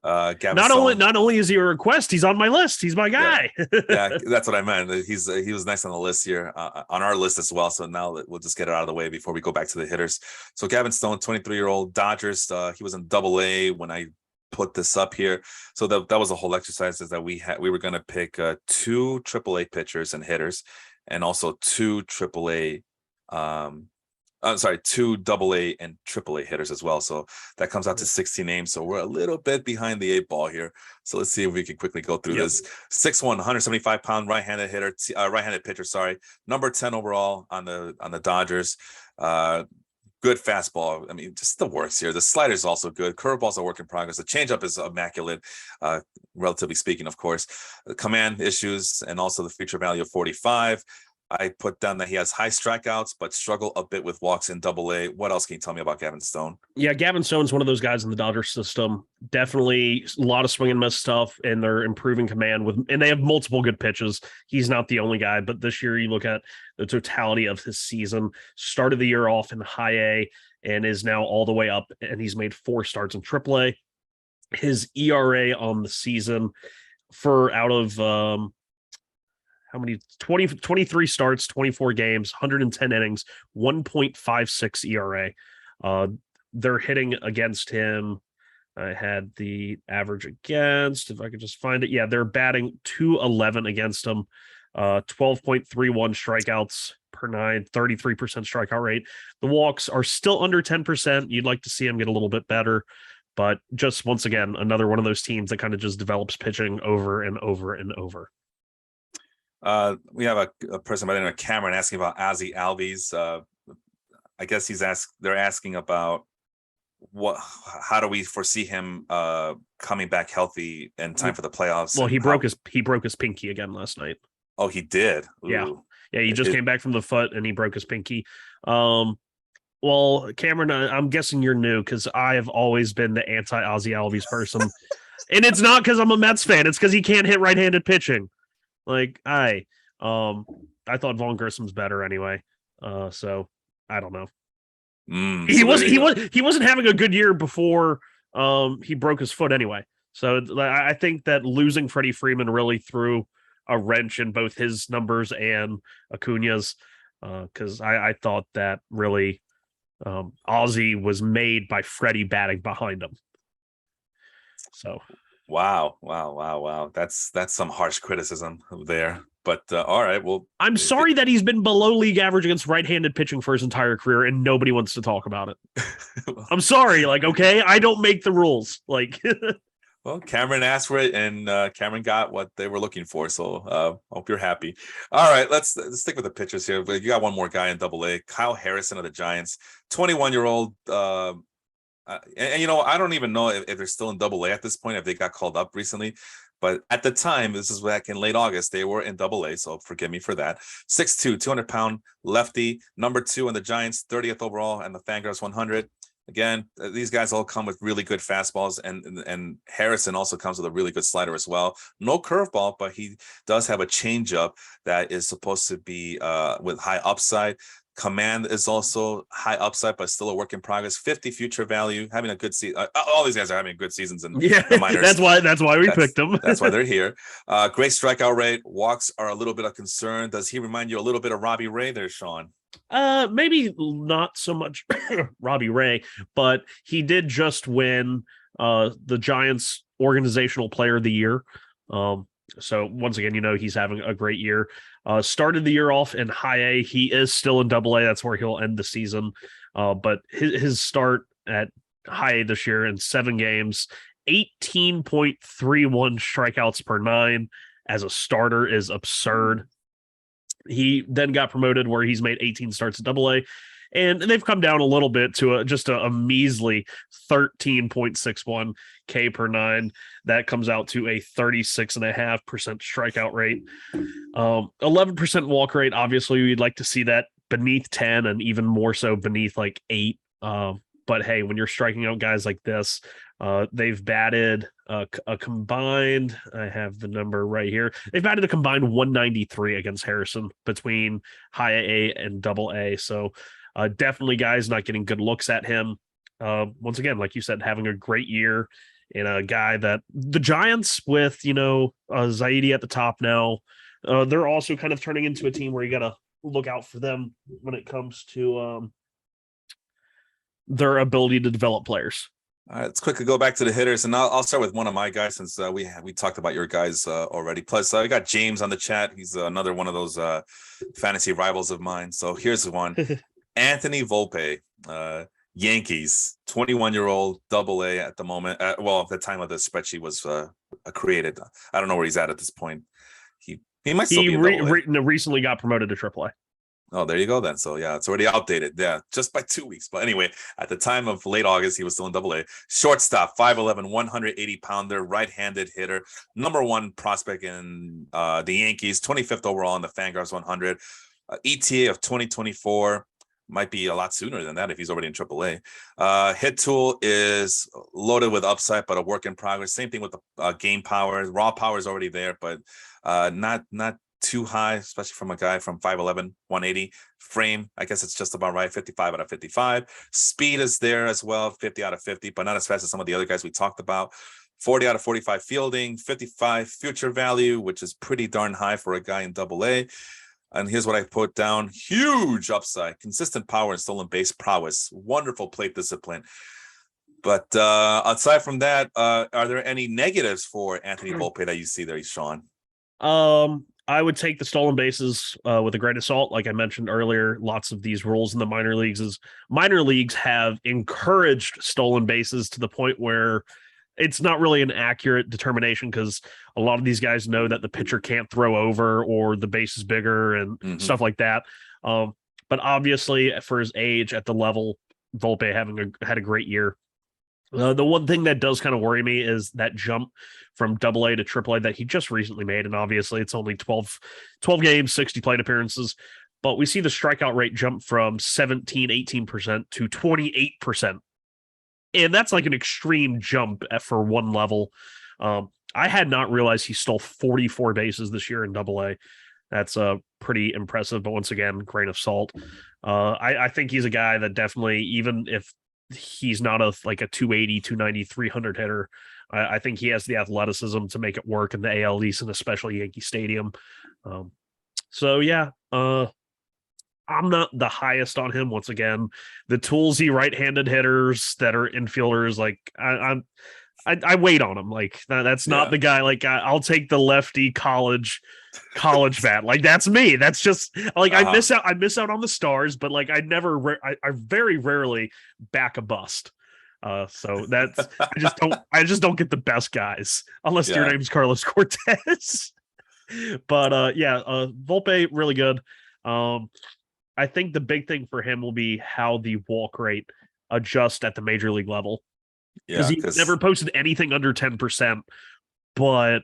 Gavin Stone, not only is he a request, he's on my list. He's my guy. Yeah, that's what I meant. He was nice on the list here, on our list as well. So now we'll just get it out of the way before we go back to the hitters. So Gavin Stone, 23-year-old Dodgers. He was in Double-A when I put this up here. So that was the whole exercise, is that we were going to pick 2 Triple-A pitchers and hitters, and also 2 Triple-A, 2 Double-A and Triple-A hitters as well. So that comes out to 60 names. So we're a little bit behind the 8 ball here. So let's see if we can quickly go through this. 6'1", 175-pound right-handed hitter, right-handed pitcher. Sorry, number 10 overall on the Dodgers. Good fastball. I mean, just the works here. The slider is also good. Curveball's a work in progress. The changeup is immaculate, relatively speaking, of course. The command issues and also the future value of 45. I put down that he has high strikeouts, but struggle a bit with walks in Double-A. What else can you tell me about Gavin Stone? Yeah, Gavin Stone's one of those guys in the Dodgers system. Definitely a lot of swing and miss stuff, and they're improving command and they have multiple good pitches. He's not the only guy, but this year you look at the totality of his season. Started the year off in high A and is now all the way up, and he's made 4 starts in Triple-A. His ERA on the season for out of how many 23 starts, 24 games, 110 innings, 1.56 ERA. They're hitting against him. I had the average against, if I could just find it. Yeah, they're batting .211 against him. 12.31 strikeouts per 9, 33% strikeout rate. The walks are still under 10%. You'd like to see him get a little bit better, but just once again, another one of those teams that kind of just develops pitching over and over and over. We have a person by the name of Cameron asking about Ozzie Albies. I guess they're asking about how do we foresee him coming back healthy in time for the playoffs? Well, he broke his pinky again last night. Oh, he did. Ooh. Yeah. He just came back from the foot and he broke his pinky. Well, Cameron, I'm guessing you're new because I have always been the anti-Ozzie Albies person, and it's not because I'm a Mets fan. It's because he can't hit right-handed pitching. Like I thought Vaughn Grissom's better anyway. So I don't know. He wasn't having a good year before he broke his foot anyway. So I think that losing Freddie Freeman really threw a wrench in both his numbers and Acuna's, because I thought that really Ozzie was made by Freddie batting behind him. So Wow. That's some harsh criticism there. But all right, well, I'm sorry that he's been below league average against right-handed pitching for his entire career, and nobody wants to talk about it. I'm sorry, okay, I don't make the rules. Well, Cameron asked for it, and Cameron got what they were looking for. So hope you're happy. All right, let's stick with the pitchers here. You got one more guy in Double-A, Kyle Harrison of the Giants, 21-year-old. And I don't even know if they're still in Double A at this point, if they got called up recently. But at the time, this is back in late August, they were in Double A, so forgive me for that. 6'2", 200-pound lefty, number 2 in the Giants, 30th overall, and the Fangraphs 100. Again, these guys all come with really good fastballs, and Harrison also comes with a really good slider as well. No curveball, but he does have a changeup that is supposed to be with high upside. Command is also high upside, but still a work in progress. 50 future value, having a good season. All these guys are having good seasons in the minors. that's why we picked them. That's why they're here. Great strikeout rate. Walks are a little bit of concern. Does he remind you a little bit of Robbie Ray there, Sean? Maybe not so much Robbie Ray, but he did just win the Giants Organizational Player of the Year. So once again, he's having a great year. Started the year off in high A. He is still in Double A. That's where he'll end the season. But his start at high A this year in 7 games, 18.31 strikeouts per 9 as a starter is absurd. He then got promoted where he's made 18 starts at Double A, and they've come down a little bit to just a measly 13.61 K per 9. That comes out to a 36.5% strikeout rate. 11% walk rate. Obviously, we'd like to see that beneath 10 and even more so beneath like 8. But hey, when you're striking out guys like this, they've batted a combined, I have the number right here. They've batted a combined 193 against Harrison between high A and Double A. So definitely guys not getting good looks at him. Once again, like you said, having a great year, and a guy that the Giants with, Zaidi at the top now, they're also kind of turning into a team where you got to look out for them when it comes to their ability to develop players. All right, let's quickly go back to the hitters, and I'll start with one of my guys since we talked about your guys already. Plus, I got James on the chat. He's another one of those fantasy rivals of mine. So here's one: Anthony Volpe, Yankees, 21-year-old, Double A at the moment. At the time of the spreadsheet was created. I don't know where he's at this point. He might still be recently got promoted to Triple A. Oh, there you go then. So yeah, it's already outdated. Yeah, just by 2 weeks. But anyway, at the time of late August, he was still in Double A. Shortstop, 5'11", 180-pounder, right-handed hitter, number 1 prospect in the Yankees, 25th overall in the Fangraphs 100. ETA of 2024. Might be a lot sooner than that if he's already in Triple A. Hit tool is loaded with upside, but a work in progress. Same thing with the game power. Raw power is already there, but not too high, especially from a guy from 5'11", 180. Frame, I guess it's just about right, 55 out of 55. Speed is there as well, 50 out of 50, but not as fast as some of the other guys we talked about. 40 out of 45 fielding, 55 future value, which is pretty darn high for a guy in Double A. And here's what I put down: huge upside, consistent power, and stolen base prowess, wonderful plate discipline. But aside from that, are there any negatives for Anthony Volpe that you see there, Sean? I would take the stolen bases with a grain of salt. Like I mentioned earlier, lots of these rules in the minor leagues have encouraged stolen bases to the point where it's not really an accurate determination, because a lot of these guys know that the pitcher can't throw over or the base is bigger and stuff like that. But obviously, for his age at the level, Volpe had a great year. The one thing that does kind of worry me is that jump from Double A to Triple A that he just recently made. And obviously it's only 12 games, 60 plate appearances, but we see the strikeout rate jump from 18% to 28%. And that's like an extreme jump for one level. I had not realized he stole 44 bases this year in Double A. That's pretty impressive, but once again, grain of salt. I think he's a guy that definitely, even if he's not a 280, 290, 300 hitter, I think he has the athleticism to make it work in the AL East and especially Yankee Stadium. So yeah, I'm not the highest on him. Once again, the toolsy right-handed hitters that are infielders, I wait on him. That's not the guy. I'll take the lefty college bat. That's me. That's just I miss out on the stars, but I very rarely back a bust. So that's I just don't get the best guys unless your name's Carlos Cortez. But Volpe really good. I think the big thing for him will be how the walk rate adjust at the major league level because Yeah, he because never posted anything under 10%. But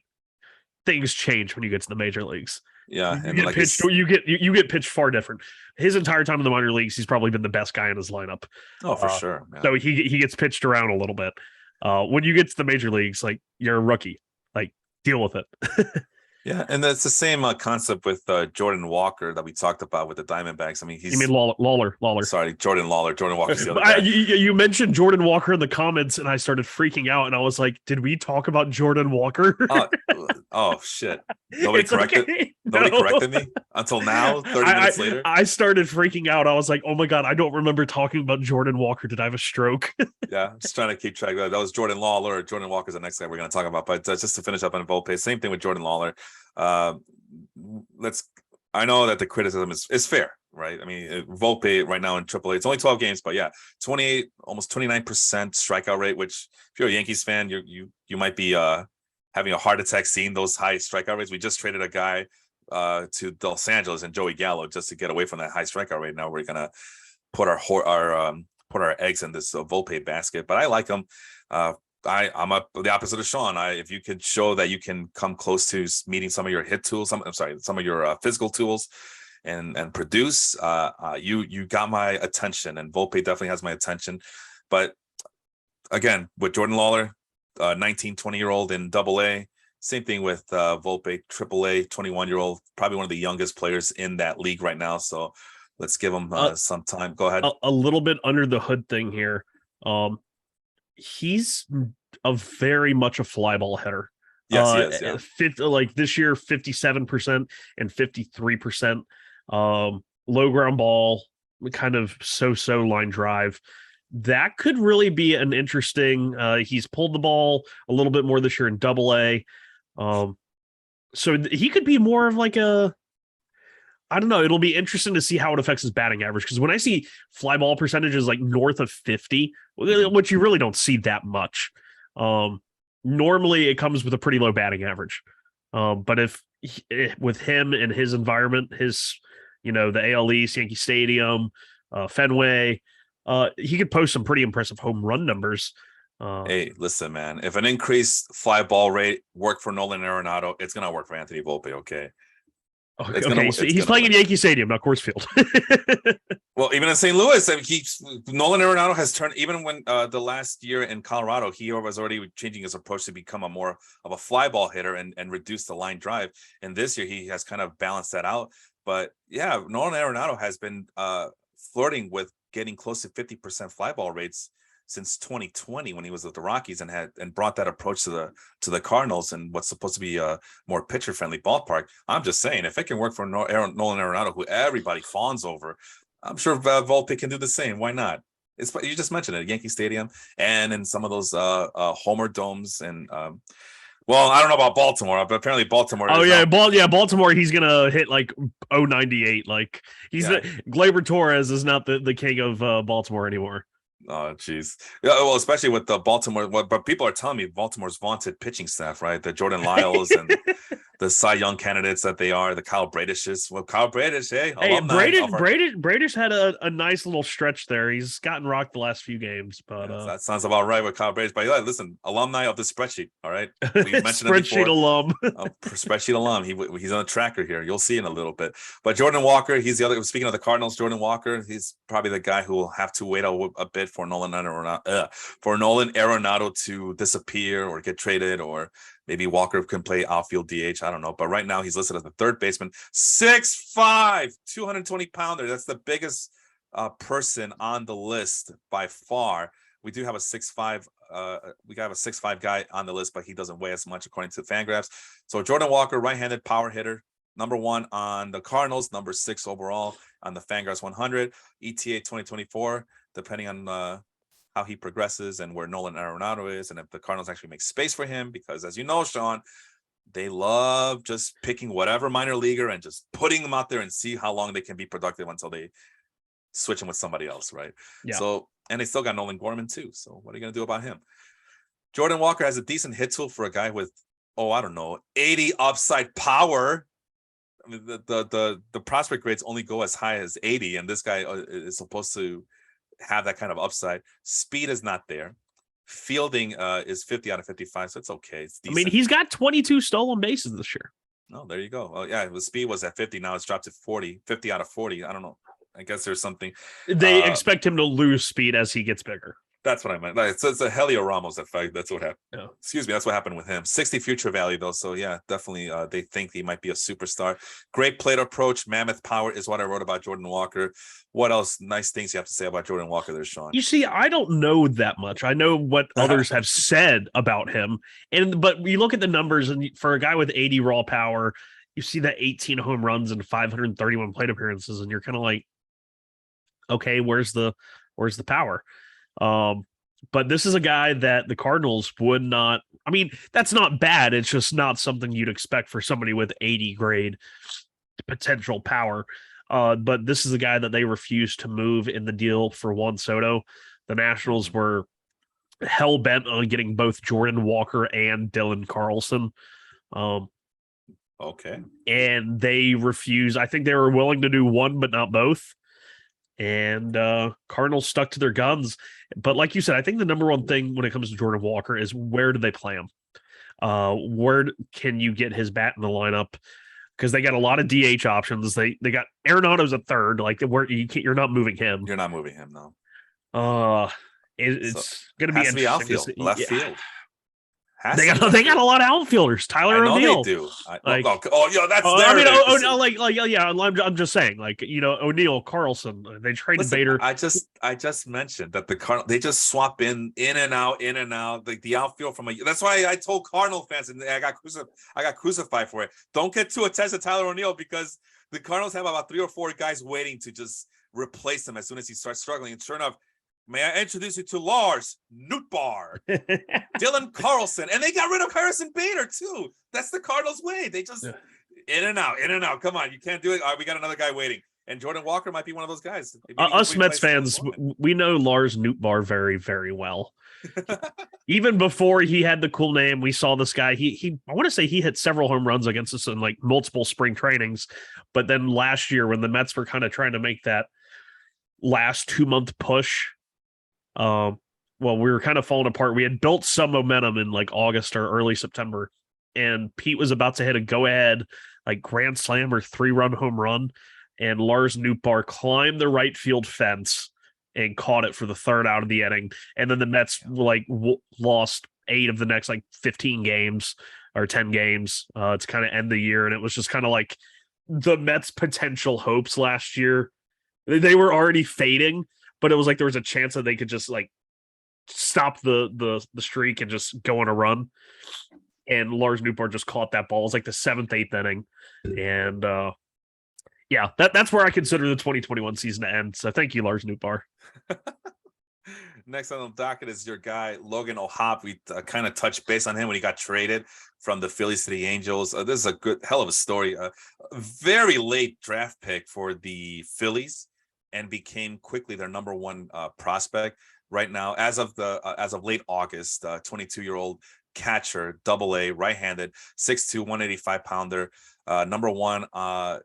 things change when you get to the major leagues. yeah, You and get like pitched. it's You get pitched far different. His entire time in the minor leagues, he's probably been the best guy in his lineup. oh for Uh, sure, man. so he gets pitched around a little bit. When you get to the major leagues, like you're a rookie, like deal with it. Yeah, and that's the same concept with Jordan Walker that we talked about with the Diamondbacks. I mean, You mean he's Lawler? sorry, Jordan Lawler. Jordan Walker's the other guy. You mentioned Jordan Walker in the comments, and I started freaking out, and I was like, "Did we talk about Jordan Walker?" Oh, oh shit! Nobody It's corrected. okay. Nobody No. corrected me until now. 30 minutes later. I started freaking out. I was like, "Oh my god, I don't remember talking about Jordan Walker. Did I have a stroke?" Yeah, I'm just trying to keep track of that. That was Jordan Lawler. Jordan Walker's the next guy we're going to talk about. But just to finish up on Volpe, same thing with Jordan Lawler. Let's. I know that the criticism is fair, right? I mean, Volpe right now in AAA, it's only 12 games, but yeah, 28, almost 29% strikeout rate. Which, if you're a Yankees fan, you might be having a heart attack seeing those high strikeout rates. We just traded a guy to Los Angeles and Joey Gallo just to get away from that high strikeout rate. Now we're gonna put our eggs in this Volpe basket, but I like him. I'm the opposite of Sean. If you could show that you can come close to meeting some of your hit tools, some of your physical tools, and produce, you got my attention, and Volpe definitely has my attention. But again, with Jordan Lawler, 19, 20-year-old in AA, same thing with Volpe, AAA, 21-year-old, probably one of the youngest players in that league right now. So let's give him some time. Go ahead. A little bit under the hood thing here. He's very much a fly ball hitter. Yes, he is. Yeah. Like this year, 57% and 53%. Low ground ball, kind of so line drive. That could really be an interesting. He's pulled the ball a little bit more this year in AA. So he could be more of like a. I don't know. It'll be interesting to see how it affects his batting average because when I see fly ball percentages like north of 50, which you really don't see that much, normally it comes with a pretty low batting average. But with him and his environment, the AL East, Yankee Stadium, Fenway, he could post some pretty impressive home run numbers. Hey, listen, man. If an increased fly ball rate worked for Nolan Arenado, it's gonna work for Anthony Volpe. Okay. Okay, so he's playing in Yankee Stadium, not Coors Field. Well, even in St. Louis, I mean, Nolan Arenado has turned. Even when the last year in Colorado, he was already changing his approach to become a more of a fly ball hitter and reduce the line drive. And this year, he has kind of balanced that out. But yeah, Nolan Arenado has been flirting with getting close to 50% fly ball rates since 2020 when he was with the Rockies and brought that approach to the Cardinals and what's supposed to be a more pitcher friendly ballpark. I'm just saying, if it can work for Nolan Arenado, who everybody fawns over, I'm sure Volpe can do the same. Why not? You just mentioned it, Yankee Stadium and in some of those Homer domes and well, I don't know about Baltimore, but apparently Baltimore. Oh yeah, Baltimore. He's gonna hit like 098. Like Gleyber Torres is not the king of Baltimore anymore. Oh, geez. Yeah, well, especially with the Baltimore. But people are telling me Baltimore's vaunted pitching staff, right? The Jordan Lyles and the Cy Young candidates that they are, the Kyle Bradishes. Well, Kyle Bradish, hey, Bradish had a nice little stretch there. He's gotten rocked the last few games, but that sounds about right with Kyle Bradish. But yeah, listen, alumni of the spreadsheet. All right, we mentioned spreadsheet alum. Spreadsheet alum. He's on a tracker here. You'll see in a little bit. But Jordan Walker, he's the other. Speaking of the Cardinals, Jordan Walker, he's probably the guy who will have to wait a bit for Nolan Arenado to disappear or get traded, or maybe Walker can play outfield DH. I don't know. But right now he's listed as the third baseman, 6'5", 220-pounder. That's the biggest person on the list by far. We do have a 6'5". We got a 6'5" guy on the list, but he doesn't weigh as much according to Fangraphs. So Jordan Walker, right-handed power hitter, number 1 on the Cardinals, number 6 overall on the Fangraphs 100, ETA 2024, depending on how he progresses and where Nolan Arenado is, and if the Cardinals actually make space for him, because as you know, Sean, they love just picking whatever minor leaguer and just putting them out there and see how long they can be productive until they switch him with somebody else, right? Yeah. So, and they still got Nolan Gorman too. So what are you going to do about him? Jordan Walker has a decent hit tool for a guy with, 80 upside power. I mean, the prospect grades only go as high as 80, and this guy is supposed to have that kind of upside. Speed is not there. Fielding is 50 out of 55, so it's okay. It's I mean, decent. he's got 22 stolen bases this year. Oh, there you go. Oh, yeah, the speed was at 50. Now it's dropped to 40, 50 out of 40. I don't know. I guess there's something. They expect him to lose speed as he gets bigger. That's what I meant. Like, it's a Helio Ramos effect. That's what happened. Yeah. Excuse me. That's what happened with him. 60 future value, though. So, yeah, definitely they think he might be a superstar. Great plate approach. Mammoth power is what I wrote about Jordan Walker. What else? Nice things you have to say about Jordan Walker there, Sean? You see, I don't know that much. I know what others have said about him. But you look at the numbers, and for a guy with 80 raw power, you see that 18 home runs and 531 plate appearances, and you're kind of like, okay, where's the power? But this is a guy that the Cardinals would not. I mean, that's not bad. It's just not something you'd expect for somebody with 80 grade potential power. But this is a guy that they refused to move in the deal for Juan Soto. The Nationals were hell bent on getting both Jordan Walker and Dylan Carlson. Okay. And they refused. I think they were willing to do one, but not both. And Cardinals stuck to their guns. But like you said, I think the number one thing when it comes to Jordan Walker is where do they play him? Where can you get his bat in the lineup? Because they got a lot of DH options. They got Arenado's a third. Like where you're not moving him. You're not moving him, no. It's going to be interesting. outfield, left field. They got a lot of outfielders. Tyler O'Neill. They do. Like, that's. I'm just saying, like, O'Neill, Carlson. They traded Bader. I just mentioned that they just swap in and out, like the outfield from That's why I told Cardinal fans, and I got crucified for it. Don't get too attached to Tyler O'Neill because the Cardinals have about 3 or 4 guys waiting to just replace him as soon as he starts struggling. And sure enough, may I introduce you to Lars Nootbaar, Dylan Carlson, and they got rid of Harrison Bader too. That's the Cardinals' way. They just in and out. Come on, you can't do it. All right, we got another guy waiting, and Jordan Walker might be one of those guys. Us Mets fans, we know Lars Nootbaar very, very well. Even before he had the cool name, we saw this guy. I want to say he hit several home runs against us in like multiple spring trainings, but then last year when the Mets were kind of trying to make that last 2-month push. We were kind of falling apart. We had built some momentum in like August or early September, and Pete was about to hit a go-ahead like grand slam or 3-run home run, and Lars Nootbaar climbed the right field fence and caught it for the 3rd out of the inning. And then the Mets lost 8 of the next like 15 games or 10 games to kind of end the year, and it was just kind of like the Mets' potential hopes last year. They were already fading. But it was like there was a chance that they could just like stop the streak and just go on a run. And Lars Nootbaar just caught that ball. It was like the 7th, 8th inning. And that's where I consider the 2021 season to end. So thank you, Lars Nootbaar. Next on the docket is your guy, Logan O'Hoppe. We kind of touched base on him when he got traded from the Phillies to the Angels. This is a hell of a story. A very late draft pick for the Phillies. And became quickly their number 1 prospect right now. As of late August, 22-year-old catcher, AA, right-handed, 6'2", 185 pounder, number one on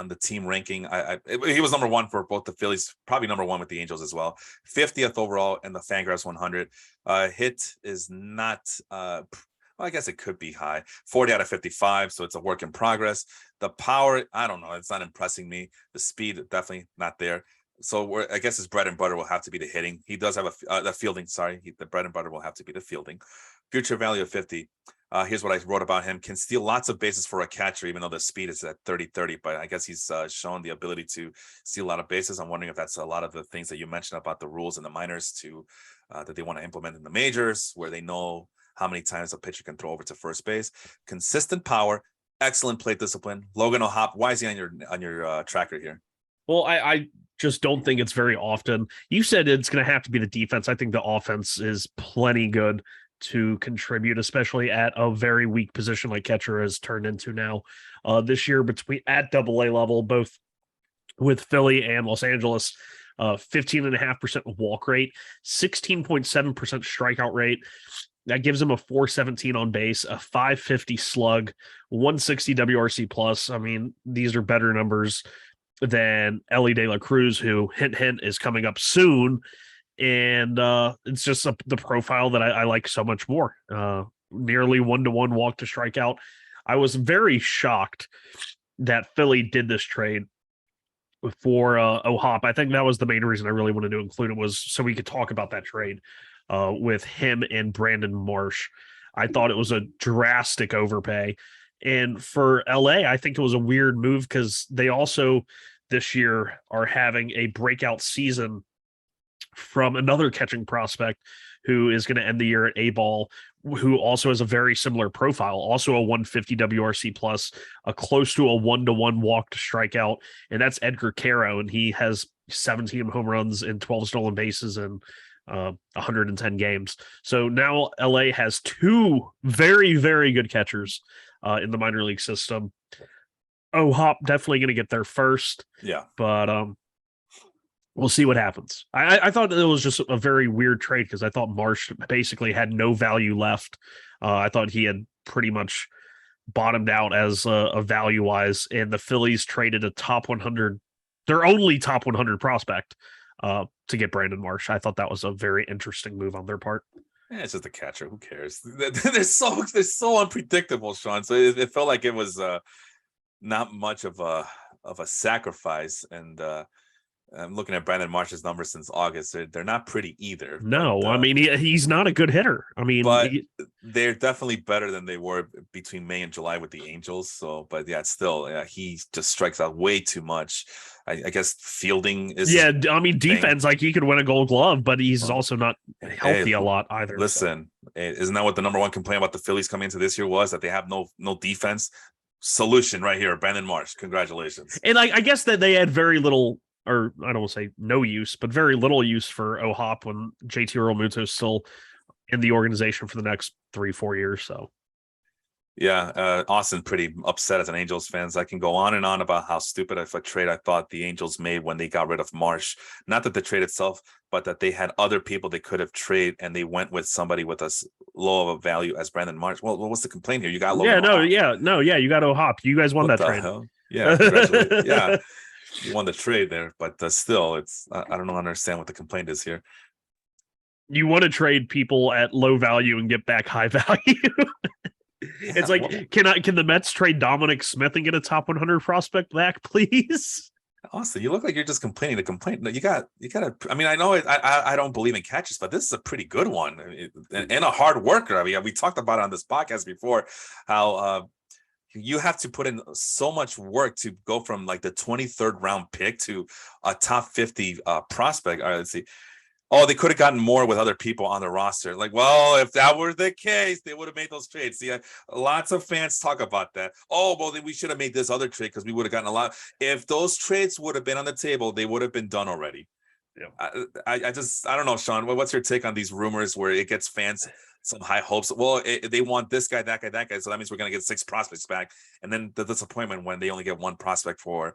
the team ranking. He was number 1 for both the Phillies, probably number 1 with the Angels as well. 50th overall in the Fangraphs 100. Hit is not. I guess it could be high, 40 out of 55. So it's a work in progress. The power, I don't know. It's not impressing me. The speed, definitely not there. So I guess his bread and butter will have to be the hitting. He does have the fielding. The bread and butter will have to be the fielding. Future value of 50. Here's what I wrote about him. Can steal lots of bases for a catcher, even though the speed is at 30-30. But I guess he's shown the ability to steal a lot of bases. I'm wondering if that's a lot of the things that you mentioned about the rules in the minors that they want to implement in the majors, where they know how many times a pitcher can throw over to first base. Consistent power, excellent plate discipline. Logan O'Hoppe, why is he on your tracker here? Well, I just don't think it's very often. You said it's going to have to be the defense. I think the offense is plenty good to contribute, especially at a very weak position like catcher has turned into now this year at AA level, both with Philly and Los Angeles. 15.5% walk rate, 16.7% strikeout rate. That gives him a 417 on base, a 550 slug, 160 WRC plus. I mean, these are better numbers than Ellie De La Cruz, who hint hint is coming up soon, and it's just the profile that I like so much more. Nearly 1-to-1 walk to strikeout. I was very shocked that Philly did this trade for O'Hop. I think that was the main reason I really wanted to include it, was so we could talk about that trade with him and Brandon Marsh. I thought it was a drastic overpay. And for LA, I think it was a weird move because they also this year are having a breakout season from another catching prospect who is going to end the year at A-ball, who also has a very similar profile, also a 150 WRC plus, a close to a 1-to-1 walk to strikeout, and that's Edgar Caro, and he has 17 home runs and 12 stolen bases in 110 games. So now LA has two very, very good catchers in the minor league system. Hop definitely going to get there first. Yeah. But we'll see what happens. I thought it was just a very weird trade because I thought Marsh basically had no value left. I thought he had pretty much bottomed out as a value-wise, and the Phillies traded a top 100, their only top 100 prospect to get Brandon Marsh. I thought that was a very interesting move on their part. Yeah, it's just a catcher. Who cares? They're so unpredictable, Sean. So it felt like it was not much of a sacrifice. And I'm looking at Brandon Marsh's numbers since August. They're not pretty either. No, but, I mean he's not a good hitter. I mean, but they're definitely better than they were between May and July with the Angels. So, but yeah, still, he just strikes out way too much. I guess fielding is. Yeah, I mean defense. Like he could win a Gold Glove, but he's also not healthy a lot either. Listen, isn't that what the number one complaint about the Phillies coming into this year was, that they have no defense? Solution right here, Brandon Marsh. Congratulations. And I guess that they had very little, or I don't want to say no use, but very little use for O'Hop when JT Realmuto is still in the organization for the next 3-4 years. So, yeah, Austin pretty upset as an Angels fan. I can go on and on about how stupid of a trade I thought the Angels made when they got rid of Marsh. Not that the trade itself, but that they had other people they could have traded, and they went with somebody with as low of a value as Brandon Marsh. Well, what's the complaint here? You got you got O'Hop. You guys won that trade. Hell? Yeah, congratulations. Yeah. You won the trade there, but still, it's I don't understand what the complaint is here. You want to trade people at low value and get back high value. Yeah, it's like, can the Mets trade Dominic Smith and get a top 100 prospect back, please? Austin, you look like you're just complaining to complain. No, you got to. I mean, I know I don't believe in catches, but this is a pretty good one and a hard worker. I mean, we talked about it on this podcast before how. You have to put in so much work to go from like the 23rd round pick to a top 50 prospect. All right, let's see. Oh, they could have gotten more with other people on the roster. Like, well, if that were the case, they would have made those trades. See, lots of fans talk about that. Oh, well, then we should have made this other trade because we would have gotten a lot. If those trades would have been on the table, they would have been done already. Yeah. I don't know, Sean. What's your take on these rumors where it gets fans some high hopes? Well, they want this guy, that guy, so that means we're going to get 6 prospects back. And then the disappointment when they only get 1 prospect for,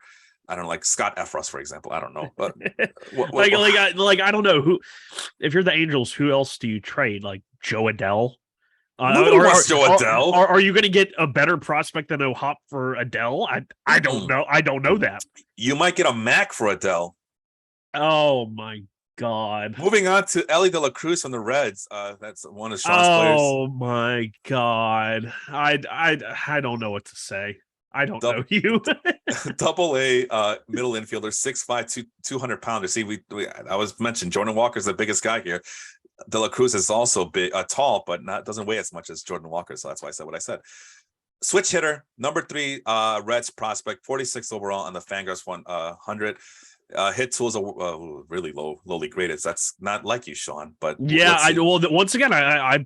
I don't know, like Scott Efros, for example. I don't know, but I don't know who. If you're the Angels, who else do you trade? Like Joe Adell? Nobody wants Joe Adell. Are you going to get a better prospect than O'Hop for Adell? I don't know. I don't know that. You might get a Mac for Adell. Oh my God. Moving on to Ellie De La Cruz from the Reds. That's one of Sean's players. Oh my God. I don't know what to say. I don't know you. Double-A middle infielder, 6'5", 200 pounder. See, I was mentioned Jordan Walker's the biggest guy here. De La Cruz is also big, tall, but doesn't weigh as much as Jordan Walker. So that's why I said what I said. Switch hitter, number 3 Reds prospect, 46 overall on the Fangraphs 100. Hit tools are really lowly graded. That's not like you, Sean. But yeah, once again, I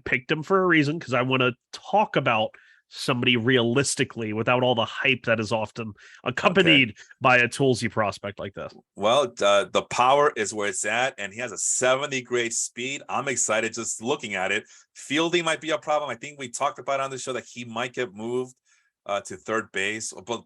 picked him for a reason because I want to talk about somebody realistically without all the hype that is often accompanied by a toolsy prospect like this. Well, the power is where it's at, and he has a 70 grade speed. I'm excited just looking at it. Fielding might be a problem. I think we talked about on the show that he might get moved to third base, but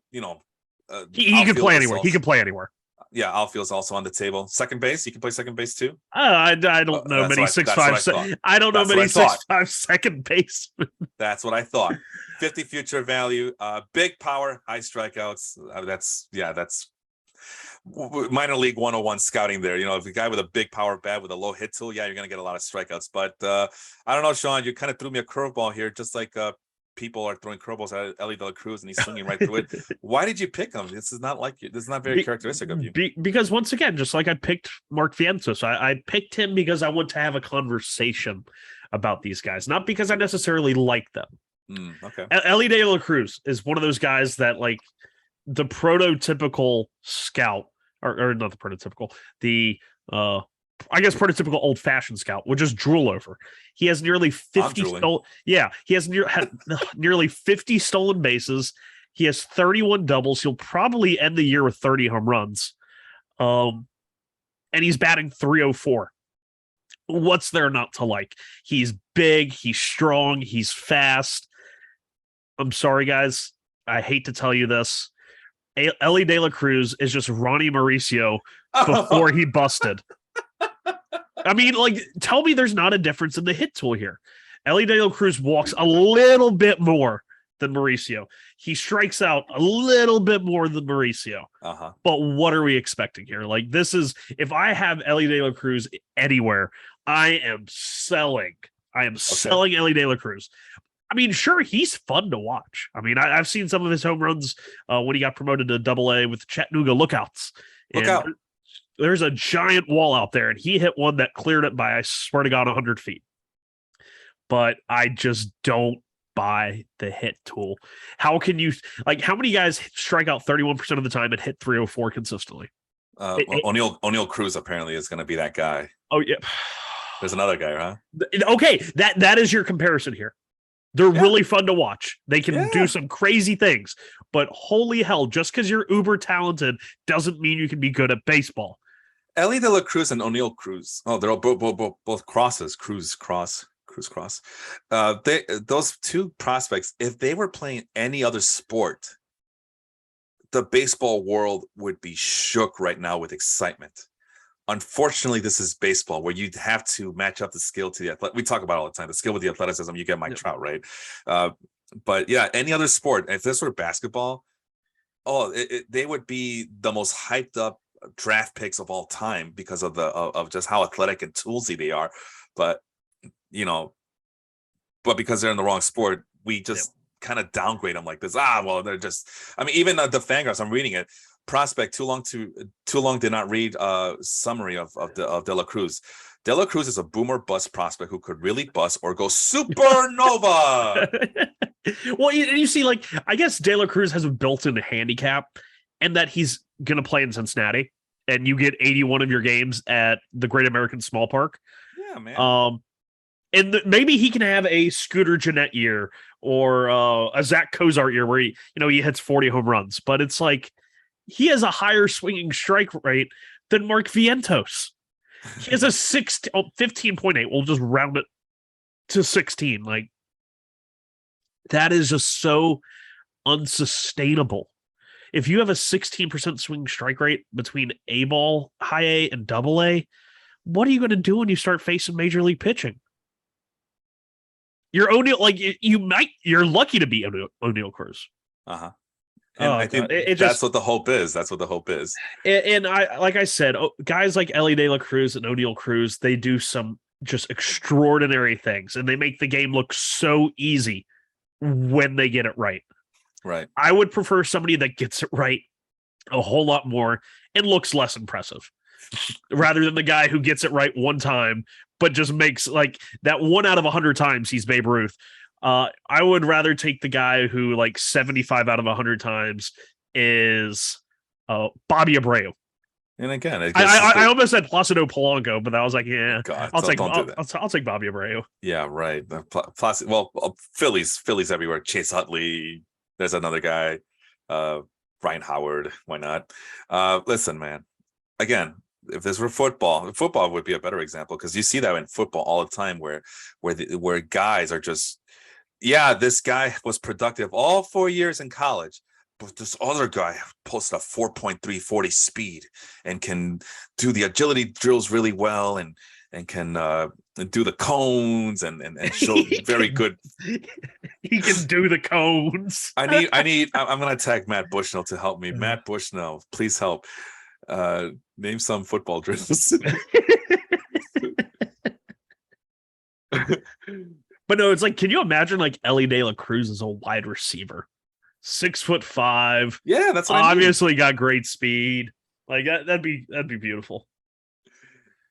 he can play anywhere. He can play anywhere. Yeah, outfield's also on the table. Second base, you can play second base too. I don't know many 6'5". I don't know many 6'5" second base. That's what I thought. 50 future value, big power, high strikeouts. That's minor league 101 scouting there. You know, if a guy with a big power bat with a low hit tool, yeah, you're gonna get a lot of strikeouts. But I don't know, Sean, you kind of threw me a curveball here, just like people are throwing curveballs at Ellie De La Cruz and he's swinging right through it. Why did you pick him? This is not like you. This is not very characteristic of you. Because once again, just like I picked Mark Vientos, I picked him because I want to have a conversation about these guys, not because I necessarily like them. Okay. Ellie De La Cruz is one of those guys that, like, the prototypical scout, or not the prototypical, the I guess prototypical old-fashioned scout would just drool over. He has nearly 50 he has nearly 50 stolen bases. He has 31 doubles. He'll probably end the year with 30 home runs. And he's batting .304. What's there not to like? He's big, he's strong, he's fast. I'm sorry, guys. I hate to tell you this. Ellie De La Cruz is just Ronnie Mauricio before he busted. I mean, like, tell me there's not a difference in the hit tool here. Ellie De La Cruz walks a little bit more than Mauricio. He strikes out a little bit more than Mauricio. But what are we expecting here? Like, this is, if I have Ellie De La Cruz anywhere, I am selling. Selling Ellie De La Cruz. I mean, sure, he's fun to watch. I mean, I've seen some of his home runs when he got promoted to Double-A with Chattanooga Lookouts. Look out. There's a giant wall out there, and he hit one that cleared it by, I swear to God, 100 feet. But I just don't buy the hit tool. How can you, like, how many guys strike out 31% of the time and hit .304 consistently? O'Neal Cruz apparently is going to be that guy. Oh, yeah. There's another guy, huh? Okay, that is your comparison here. They're really fun to watch. They can do some crazy things. But holy hell, just because you're uber talented doesn't mean you can be good at baseball. Ellie De La Cruz and O'Neal Cruz. Oh, they're all both crosses. Cruz cross. Those two prospects, if they were playing any other sport, the baseball world would be shook right now with excitement. Unfortunately, this is baseball where you have to match up the skill to the athletic. We talk about it all the time, the skill with the athleticism. You get Mike Trout, right? But yeah, any other sport, if this were basketball, they would be the most hyped up draft picks of all time because of of just how athletic and toolsy they are. But because they're in the wrong sport, we just kind of downgrade them like this. Well, they're just. I mean, even the Fangraphs. I'm reading it. Prospect too long did not read summary of De La Cruz. De La Cruz is a boomer bust prospect who could really bust or go supernova. Well, you see, like, I guess De La Cruz has a built-in handicap, and that he's gonna play in Cincinnati, and you get 81 of your games at the Great American Small Park. Yeah, man. And maybe he can have a Scooter Gennett year or a Zach Cozart year where he hits 40 home runs, but it's like, he has a higher swinging strike rate than Mark Vientos. He has a 15.8. We'll just round it to 16. Like, that is just so unsustainable. If you have a 16% swing strike rate between A-ball, high A, and Double-A, what are you going to do when you start facing major league pitching? You're O'Neal, like, you're lucky to be O'Neal Cruz. And I think that's what the hope is. That's what the hope is. And I, like I said, guys like Ellie De La Cruz and O'Neal Cruz, they do some just extraordinary things, and they make the game look so easy when they get it right. Right. I would prefer somebody that gets it right a whole lot more and looks less impressive, rather than the guy who gets it right one time, but just makes, like, that 1 out of 100 times he's Babe Ruth. I would rather take the guy who, like, 75 out of 100 times is Bobby Abreu. And again, I almost said Placido Polanco, but I was like, yeah, God, I'll take Bobby Abreu. Yeah, right. Phillies everywhere. Chase Utley. There's another guy. Ryan Howard. Why not? Listen, man. Again, if this were football would be a better example, because you see that in football all the time where guys are just. Yeah, this guy was productive all 4 years in college, but this other guy posted a 4.3 40 speed and can do the agility drills really well and can and do the cones and show very good. He can do the cones. I'm gonna tag Matt Bushnell to help me. Matt Bushnell, please help. Name some football drills. But no, it's like, can you imagine like Ellie De La Cruz as a wide receiver? 6'5". Yeah, that's what obviously got great speed. Like that'd be beautiful.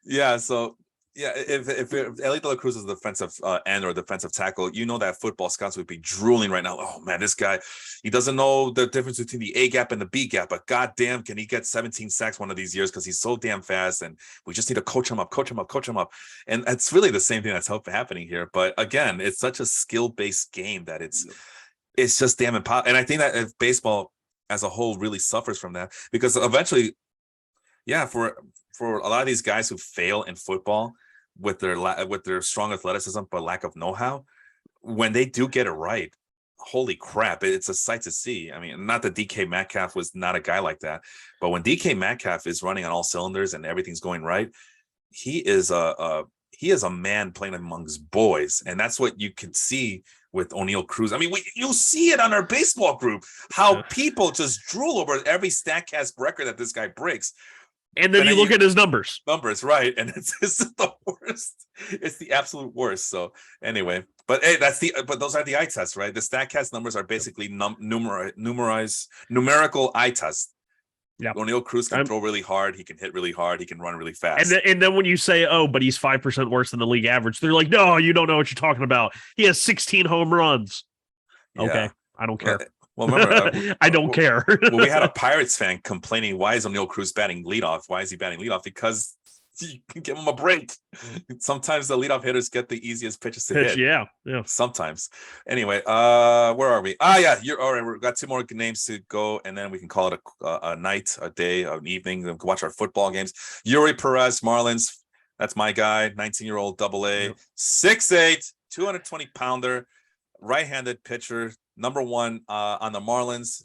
Yeah, so yeah, if Ellie De La Cruz is a defensive end or defensive tackle, you know that football scouts would be drooling right now. Oh man, this guy, he doesn't know the difference between the A gap and the B gap, but goddamn, can he get 17 sacks one of these years because he's so damn fast, and we just need to coach him up. And it's really the same thing that's happening here. But again, it's such a skill-based game that it's just damn impossible. And I think that if baseball as a whole really suffers from that, because eventually, yeah, for a lot of these guys who fail in football with their strong athleticism but lack of know-how, when they do get it right, holy crap, it's a sight to see. I mean, not that DK Metcalf was not a guy like that, but when DK Metcalf is running on all cylinders and everything's going right, he is a man playing amongst boys, and that's what you can see with O'Neal Cruz. I mean, you see it on our baseball group, how people just drool over every StatCast record that this guy breaks. And then you look at his numbers, right? And it's the worst. It's the absolute worst. So anyway, but hey, but those are the eye tests, right? The StatCast numbers are basically numerical eye tests. Yeah, O'Neal Cruz can throw really hard. He can hit really hard. He can run really fast. And then when you say, "Oh, but he's 5% worse than the league average," they're like, "No, you don't know what you're talking about. He has 16 home runs." Yeah. Okay, I don't care. Well, remember, I don't care. Well, we had a Pirates fan complaining, why is O'Neal Cruz batting leadoff? Why is he batting leadoff? Because you can give him a break. Sometimes the leadoff hitters get the easiest pitches to hit. Yeah. Sometimes. Anyway, where are we? Yeah, you're all right. We've got 2 more names to go, and then we can call it a night, a day, an evening. We can watch our football games. Yuri Perez, Marlins. That's my guy, 19-year-old AA, 6'8", 220-pounder, right-handed pitcher. Number 1 on the Marlins,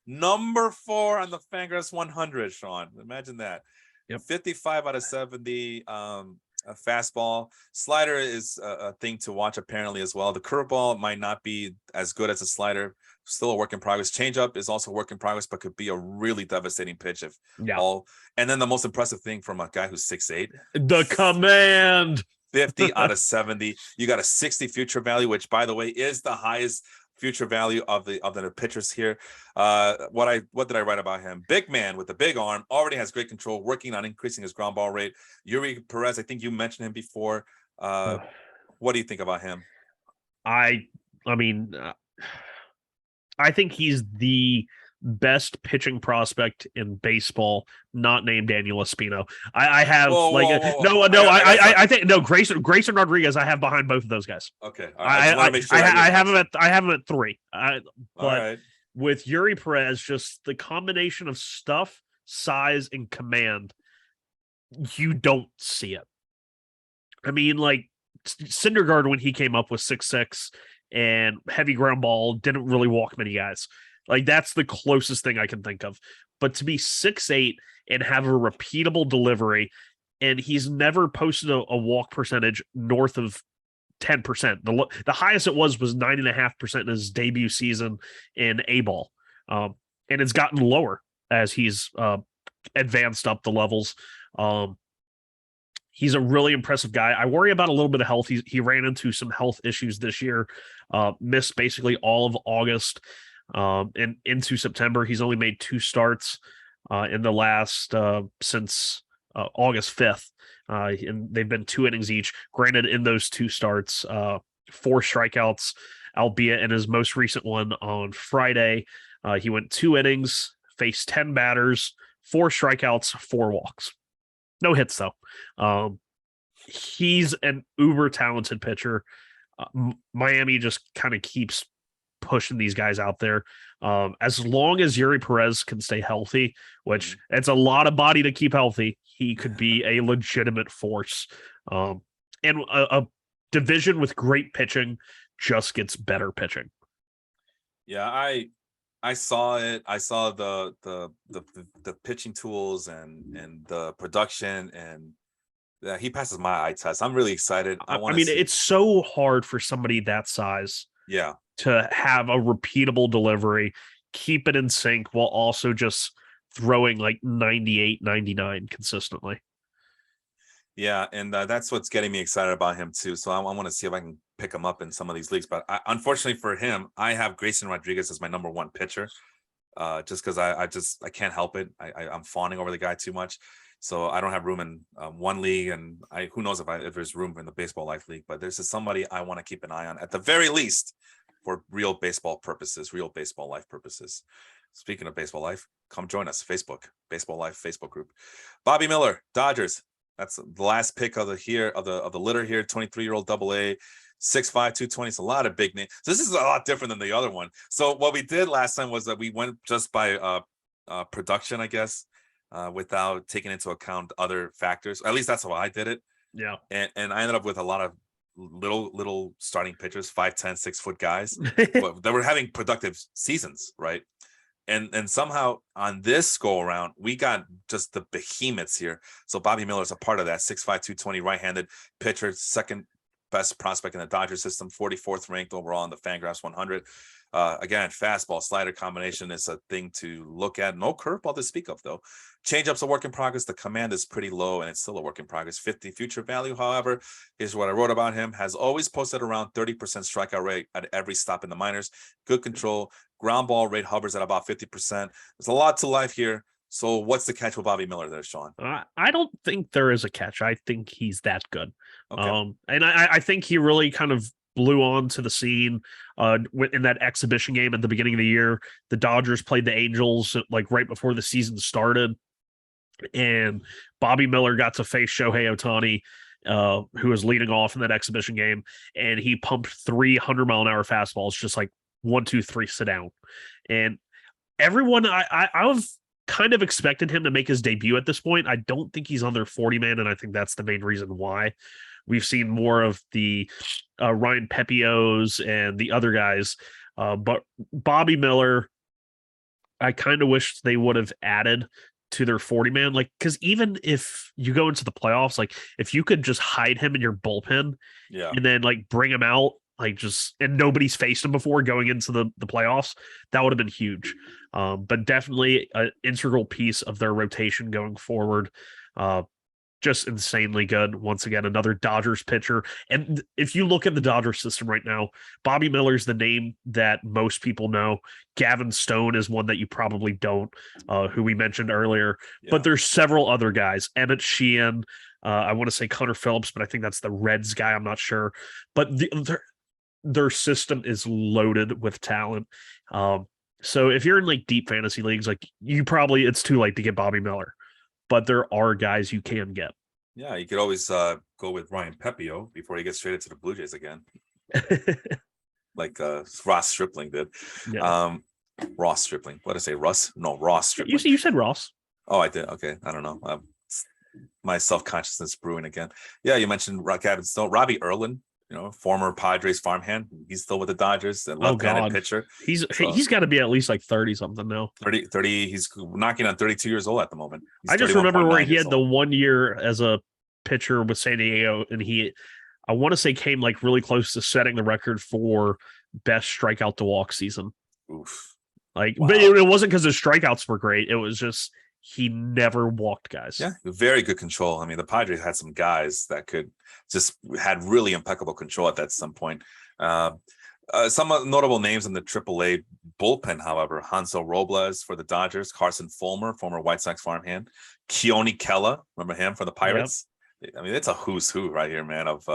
number 4 on the Fangraphs 100. Sean, imagine that. Yep. 55 out of 70. A fastball, slider is a thing to watch apparently as well. The curveball might not be as good as a slider. Still a work in progress. Changeup is also a work in progress, but could be a really devastating pitch if all. And then the most impressive thing from a guy who's 6'8", the command. 50 out of 70. You got a 60 future value, which by the way is the highest future value of the pitchers here. What did I write about him? Big man with a big arm, already has great control, working on increasing his ground ball rate. Yuri Perez, I think you mentioned him before. What do you think about him? I mean, I think he's the best pitching prospect in baseball, not named Daniel Espino. I have I think Grayson Rodriguez. I have behind both of those guys. Okay, I have him at 3. But with Yuri Perez, just the combination of stuff, size, and command, you don't see it. I mean, like Syndergaard when he came up was 6'6" and heavy ground ball, didn't really walk many guys. Like, that's the closest thing I can think of. But to be 6'8" and have a repeatable delivery, and he's never posted a walk percentage north of 10%. The highest it was 9.5% in his debut season in A-ball. And it's gotten lower as he's advanced up the levels. He's a really impressive guy. I worry about a little bit of health. He ran into some health issues this year, missed basically all of August. And into September, he's only made 2 starts in the last since August 5th. And they've been 2 innings each. Granted, in those 2 starts, 4 strikeouts, albeit in his most recent one on Friday, he went 2 innings, faced 10 batters, 4 strikeouts, 4 walks. No hits, though. He's an uber talented pitcher. Miami just kind of keeps pushing these guys out there. As long as Yuri Perez can stay healthy, which it's a lot of body to keep healthy, he could be a legitimate force. And a division with great pitching just gets better pitching. Yeah, I saw it. I saw the pitching tools and the production, and Yeah, he passes my eye test. I'm really excited. I I want to mean, see. it's so hard for somebody that size Yeah, to have a repeatable delivery, keep it in sync while also just throwing like 98, 99 consistently. yeah, and that's what's getting me excited about him too. So I want to see if I can pick him up in some of these leagues. But unfortunately for him, I have Grayson Rodriguez as my number one pitcher. Just because I can't help it. I'm fawning over the guy too much. So I don't have room in one league, and who knows if there's room in the baseball life league. But there's just somebody I want to keep an eye on at the very least for real baseball purposes, real baseball life purposes. Speaking of baseball life, come join us. Facebook, Baseball Life Facebook group. Bobby Miller, Dodgers. That's the last pick of the litter here. 23-year-old Double A. 6'5", 220. It's a lot of big names. So this is a lot different than the other one. So what we did last time was that we went just by production, I guess, without taking into account other factors. At least that's how I did it. Yeah. And I ended up with a lot of little starting pitchers, 5'10", 6-foot guys, but they were having productive seasons, right? And somehow on this go around, we got just the behemoths here. So Bobby Miller is a part of that. 6'5", 220 right-handed pitcher, second best prospect in the Dodger system, 44th ranked overall in the Fangraphs 100. Again, fastball slider combination is a thing to look at. No curveball to speak of, though. Changeup's a work in progress. The command is pretty low, and it's still a work in progress. 50 future value, however, here's what I wrote about him. Has always posted around 30% strikeout rate at every stop in the minors. Good control. Ground ball rate hovers at about 50%. There's a lot to life here. So what's the catch with Bobby Miller there, Sean? I don't think there is a catch. I think he's that good. Okay. And I think he really kind of blew onto the scene in that exhibition game at the beginning of the year. The Dodgers played the Angels like right before the season started, and Bobby Miller got to face Shohei Ohtani, who was leading off in that exhibition game, and he pumped 300-mile-an-hour fastballs, just like 1, 2, 3, sit down. And everyone, I've kind of expected him to make his debut at this point. I don't think he's on their 40-man, and I think that's the main reason why. We've seen more of the Ryan Pepios and the other guys, but Bobby Miller, I kind of wish they would have added to their 40-man, like, because even if you go into the playoffs, like if you could just hide him in your bullpen, Yeah, and then like bring him out, like just, and nobody's faced him before going into the playoffs, that would have been huge. But definitely an integral piece of their rotation going forward. Just insanely good. Once again, another Dodgers pitcher. And if you look at the Dodgers system right now, Bobby Miller's the name that most people know. Gavin Stone is one that you probably don't, who we mentioned earlier. yeah. But there's several other guys. Emmett Sheehan, I want to say Connor Phillips, but I think that's the Reds guy. I'm not sure. But their system is loaded with talent. So if you're in like deep fantasy leagues, like it's too late to get Bobby Miller, but there are guys you can get. Yeah, you could always go with Ryan Pepio before he gets traded to the Blue Jays again, like Ross Stripling did. Yeah. Ross Stripling. What did I say? Russ? No, Ross Stripling. You said Ross. Oh, I did. Okay, I don't know. My self-consciousness brewing again. Yeah, you mentioned Gavin Stone, Robbie Erlin. Former Padres farmhand. He's still with the Dodgers. The left-handed pitcher. He's got to be at least like 30 something now. 30. He's knocking on 32 years old at the moment. I just remember where he had old. the 1 year as a pitcher with San Diego, and I want to say came like really close to setting the record for best strikeout to walk season. Oof. Like, Wow. but it wasn't because his strikeouts were great. It was just he never walked guys. Yeah, very good control. I mean, the Padres had some guys that had really impeccable control at that some point. Some notable names in the AAA bullpen, however: Hansel Robles for the Dodgers, Carson Fulmer, former White Sox farmhand, Keone Kela, remember him for the Pirates? Yep. I mean, it's a who's who right here, man. Of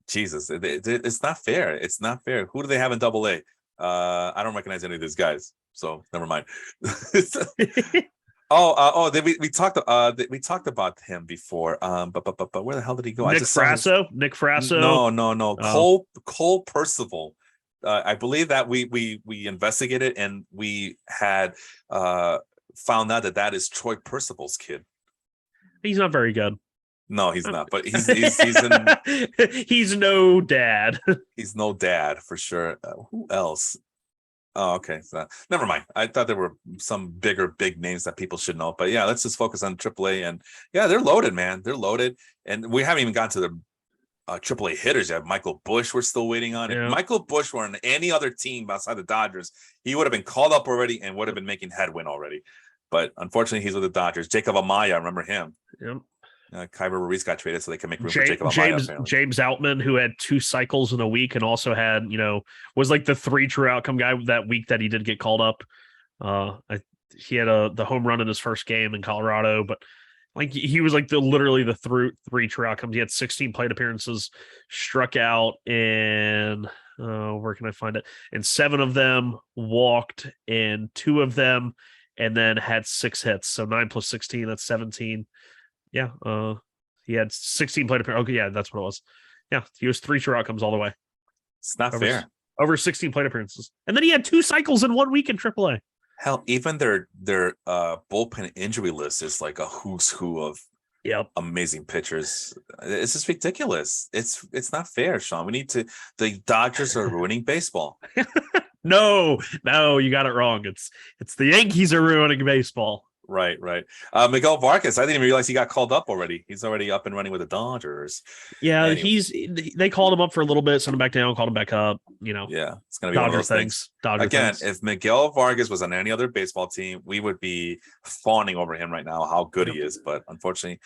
Jesus, it's not fair. It's not fair. Who do they have in AA? I don't recognize any of these guys, so never mind. We talked about him before. But where the hell did he go? Nick Frasso. No. Cole Percival. I believe that we investigated and we had found out that is Troy Percival's kid. He's not very good. No, he's not. But he's he's no dad. He's no dad for sure. Who else? Oh, okay. So never mind. I thought there were some big names that people should know. But yeah, let's just focus on AAA. And yeah, they're loaded, man. They're loaded. And we haven't even gotten to the AAA hitters yet. Michael Busch, we're still waiting on. If Yeah. Michael Busch were on any other team outside the Dodgers, he would have been called up already and would have been making headwind already. But unfortunately, he's with the Dodgers. Jacob Amaya, remember him? Yep. Kyber Ruiz got traded so they can make room for Jacob Amaya. James Outman, who had 2 cycles in a week and also had, was like the 3 true outcome guy that week that he did get called up. He had the home run in his first game in Colorado, but like he was like literally the 3 true outcomes. He had 16 plate appearances, struck out, and where can I find it? And 7 of them walked, and 2 of them, and then had 6 hits. So 9 plus 16, that's 17. Yeah, he had 16 plate appearances. Okay, yeah, that's what it was. Yeah, he was 3 true outcomes all the way. It's not fair. Over 16 plate appearances, and then he had 2 cycles in 1 week in AAA. Hell, even their bullpen injury list is like a who's who of amazing pitchers. It's just ridiculous. It's not fair, Sean. The Dodgers are ruining baseball. No, you got it wrong. It's the Yankees are ruining baseball. Right. Miguel Vargas, I didn't even realize he got called up already. He's already up and running with the Dodgers. Yeah, they called him up for a little bit, sent him back down, called him back up. Yeah, it's gonna be Dodger one of those things. Again, if Miguel Vargas was on any other baseball team, we would be fawning over him right now, how good he is. But unfortunately,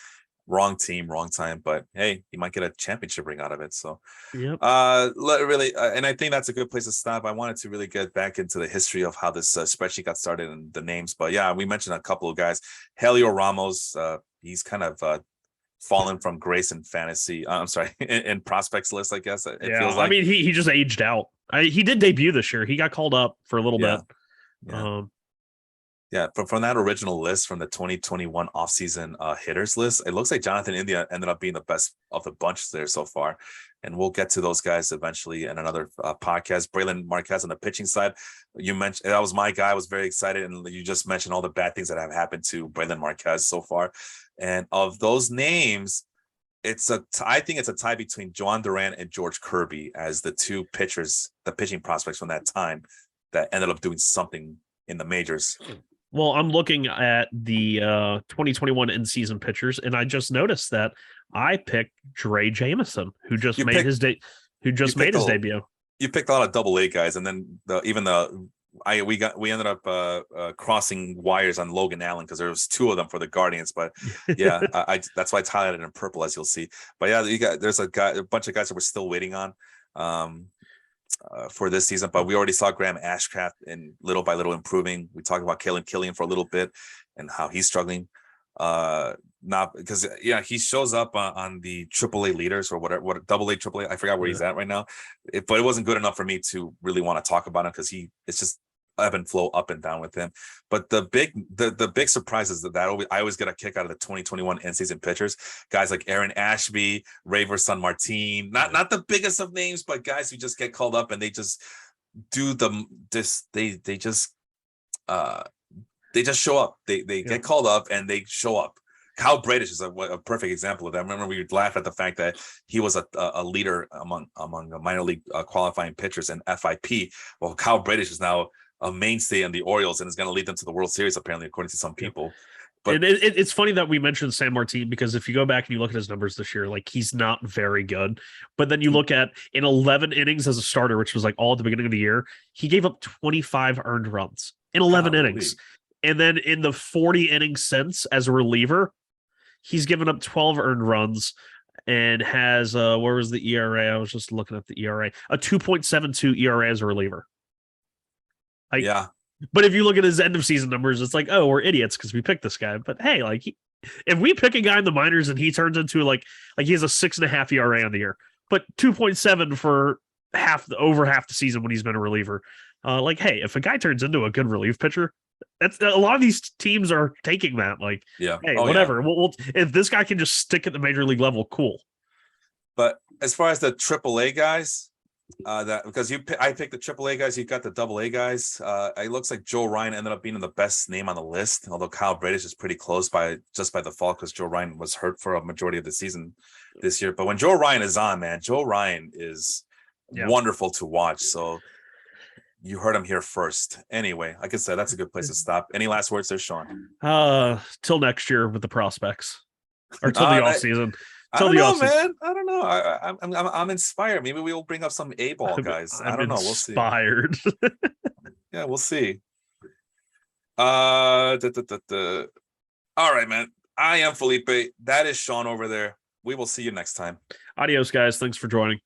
wrong team, wrong time. But hey, he might get a championship ring out of it. So, really, and I think that's a good place to stop. I wanted to really get back into the history of how this spreadsheet got started and the names. But yeah, we mentioned a couple of guys. Helio Ramos, he's kind of fallen from grace in fantasy. I'm sorry, in prospects list, I guess. It feels like. I mean, he just aged out. He did debut this year. He got called up for a little bit. Yeah, from that original list from the 2021 offseason hitters list, it looks like Jonathan India ended up being the best of the bunch there so far. And we'll get to those guys eventually in another podcast. Braylon Marquez on the pitching side, you mentioned that was my guy. I was very excited. And you just mentioned all the bad things that have happened to Braylon Marquez so far. And of those names, I think it's a tie between Joan Duran and George Kirby as the 2 pitchers, the pitching prospects from that time that ended up doing something in the majors. Well, I'm looking at the 2021 in-season pitchers, and I just noticed that I picked Dre Jameson, who just made his debut. You picked a lot of double-A guys, and then we ended up crossing wires on Logan Allen because there was 2 of them for the Guardians. But yeah, that's why I highlighted in purple, as you'll see. But yeah, there's a bunch of guys that we're still waiting on. For this season, but we already saw Graham Ashcraft in little by little improving. We talked about Kalen Killian for a little bit and how he's struggling. Not because he shows up on the AAA leaders or whatever, AA, AAA. I forgot where he's at right now, but it wasn't good enough for me to really want to talk about him because it's just ebb and flow up and down with him. But the big surprise is that I always get a kick out of the 2021 in-season pitchers, guys like Aaron Ashby, Ray San Martin, not the biggest of names, but guys who just get called up and they just do they just show up. They get called up and they show up. Kyle Bradish is a perfect example of that. I remember we laughed at the fact that he was a leader among minor league qualifying pitchers in FIP. Well, Kyle Bradish is now a mainstay in the Orioles and is going to lead them to the World Series, apparently, according to some people. But it's funny that we mentioned San Martin because if you go back and you look at his numbers this year, like he's not very good. But then you look at in 11 innings as a starter, which was like all at the beginning of the year, he gave up 25 earned runs in 11 innings. And then in the 40 innings since as a reliever, he's given up 12 earned runs and has where was the ERA? I was just looking at the ERA, a 2.72 ERA as a reliever. But if you look at his end of season numbers, it's like, oh, we're idiots because we picked this guy. But hey, like if we pick a guy in the minors and he turns into like he has a 6.5 ERA on the year, but 2.7 for over half the season when he's been a reliever. Hey, if a guy turns into a good relief pitcher, that's a lot of these teams are taking that. Hey, whatever. Yeah. We'll if this guy can just stick at the major league level, cool. But as far as the AAA guys, because I picked the AAA guys, you got the AA guys. It looks like Joe Ryan ended up being the best name on the list, although Kyle Bradish is pretty close by default because Joe Ryan was hurt for a majority of the season this year. But when Joe Ryan is on, man, Joe Ryan is wonderful to watch. So You heard him here first. Anyway, like I said, that's a good place to stop. Any last words there, Sean? Till next year with the prospects, or till the Uh, off I, season. I Till don't the know, off season. man. I don't know. I'm inspired. Maybe we will bring up some A-ball guys. I I'm don't know. We'll see. inspired. Yeah, we'll see. All right, man. I am Felipe. That is Sean over there. We will see you next time. Adios, guys. Thanks for joining.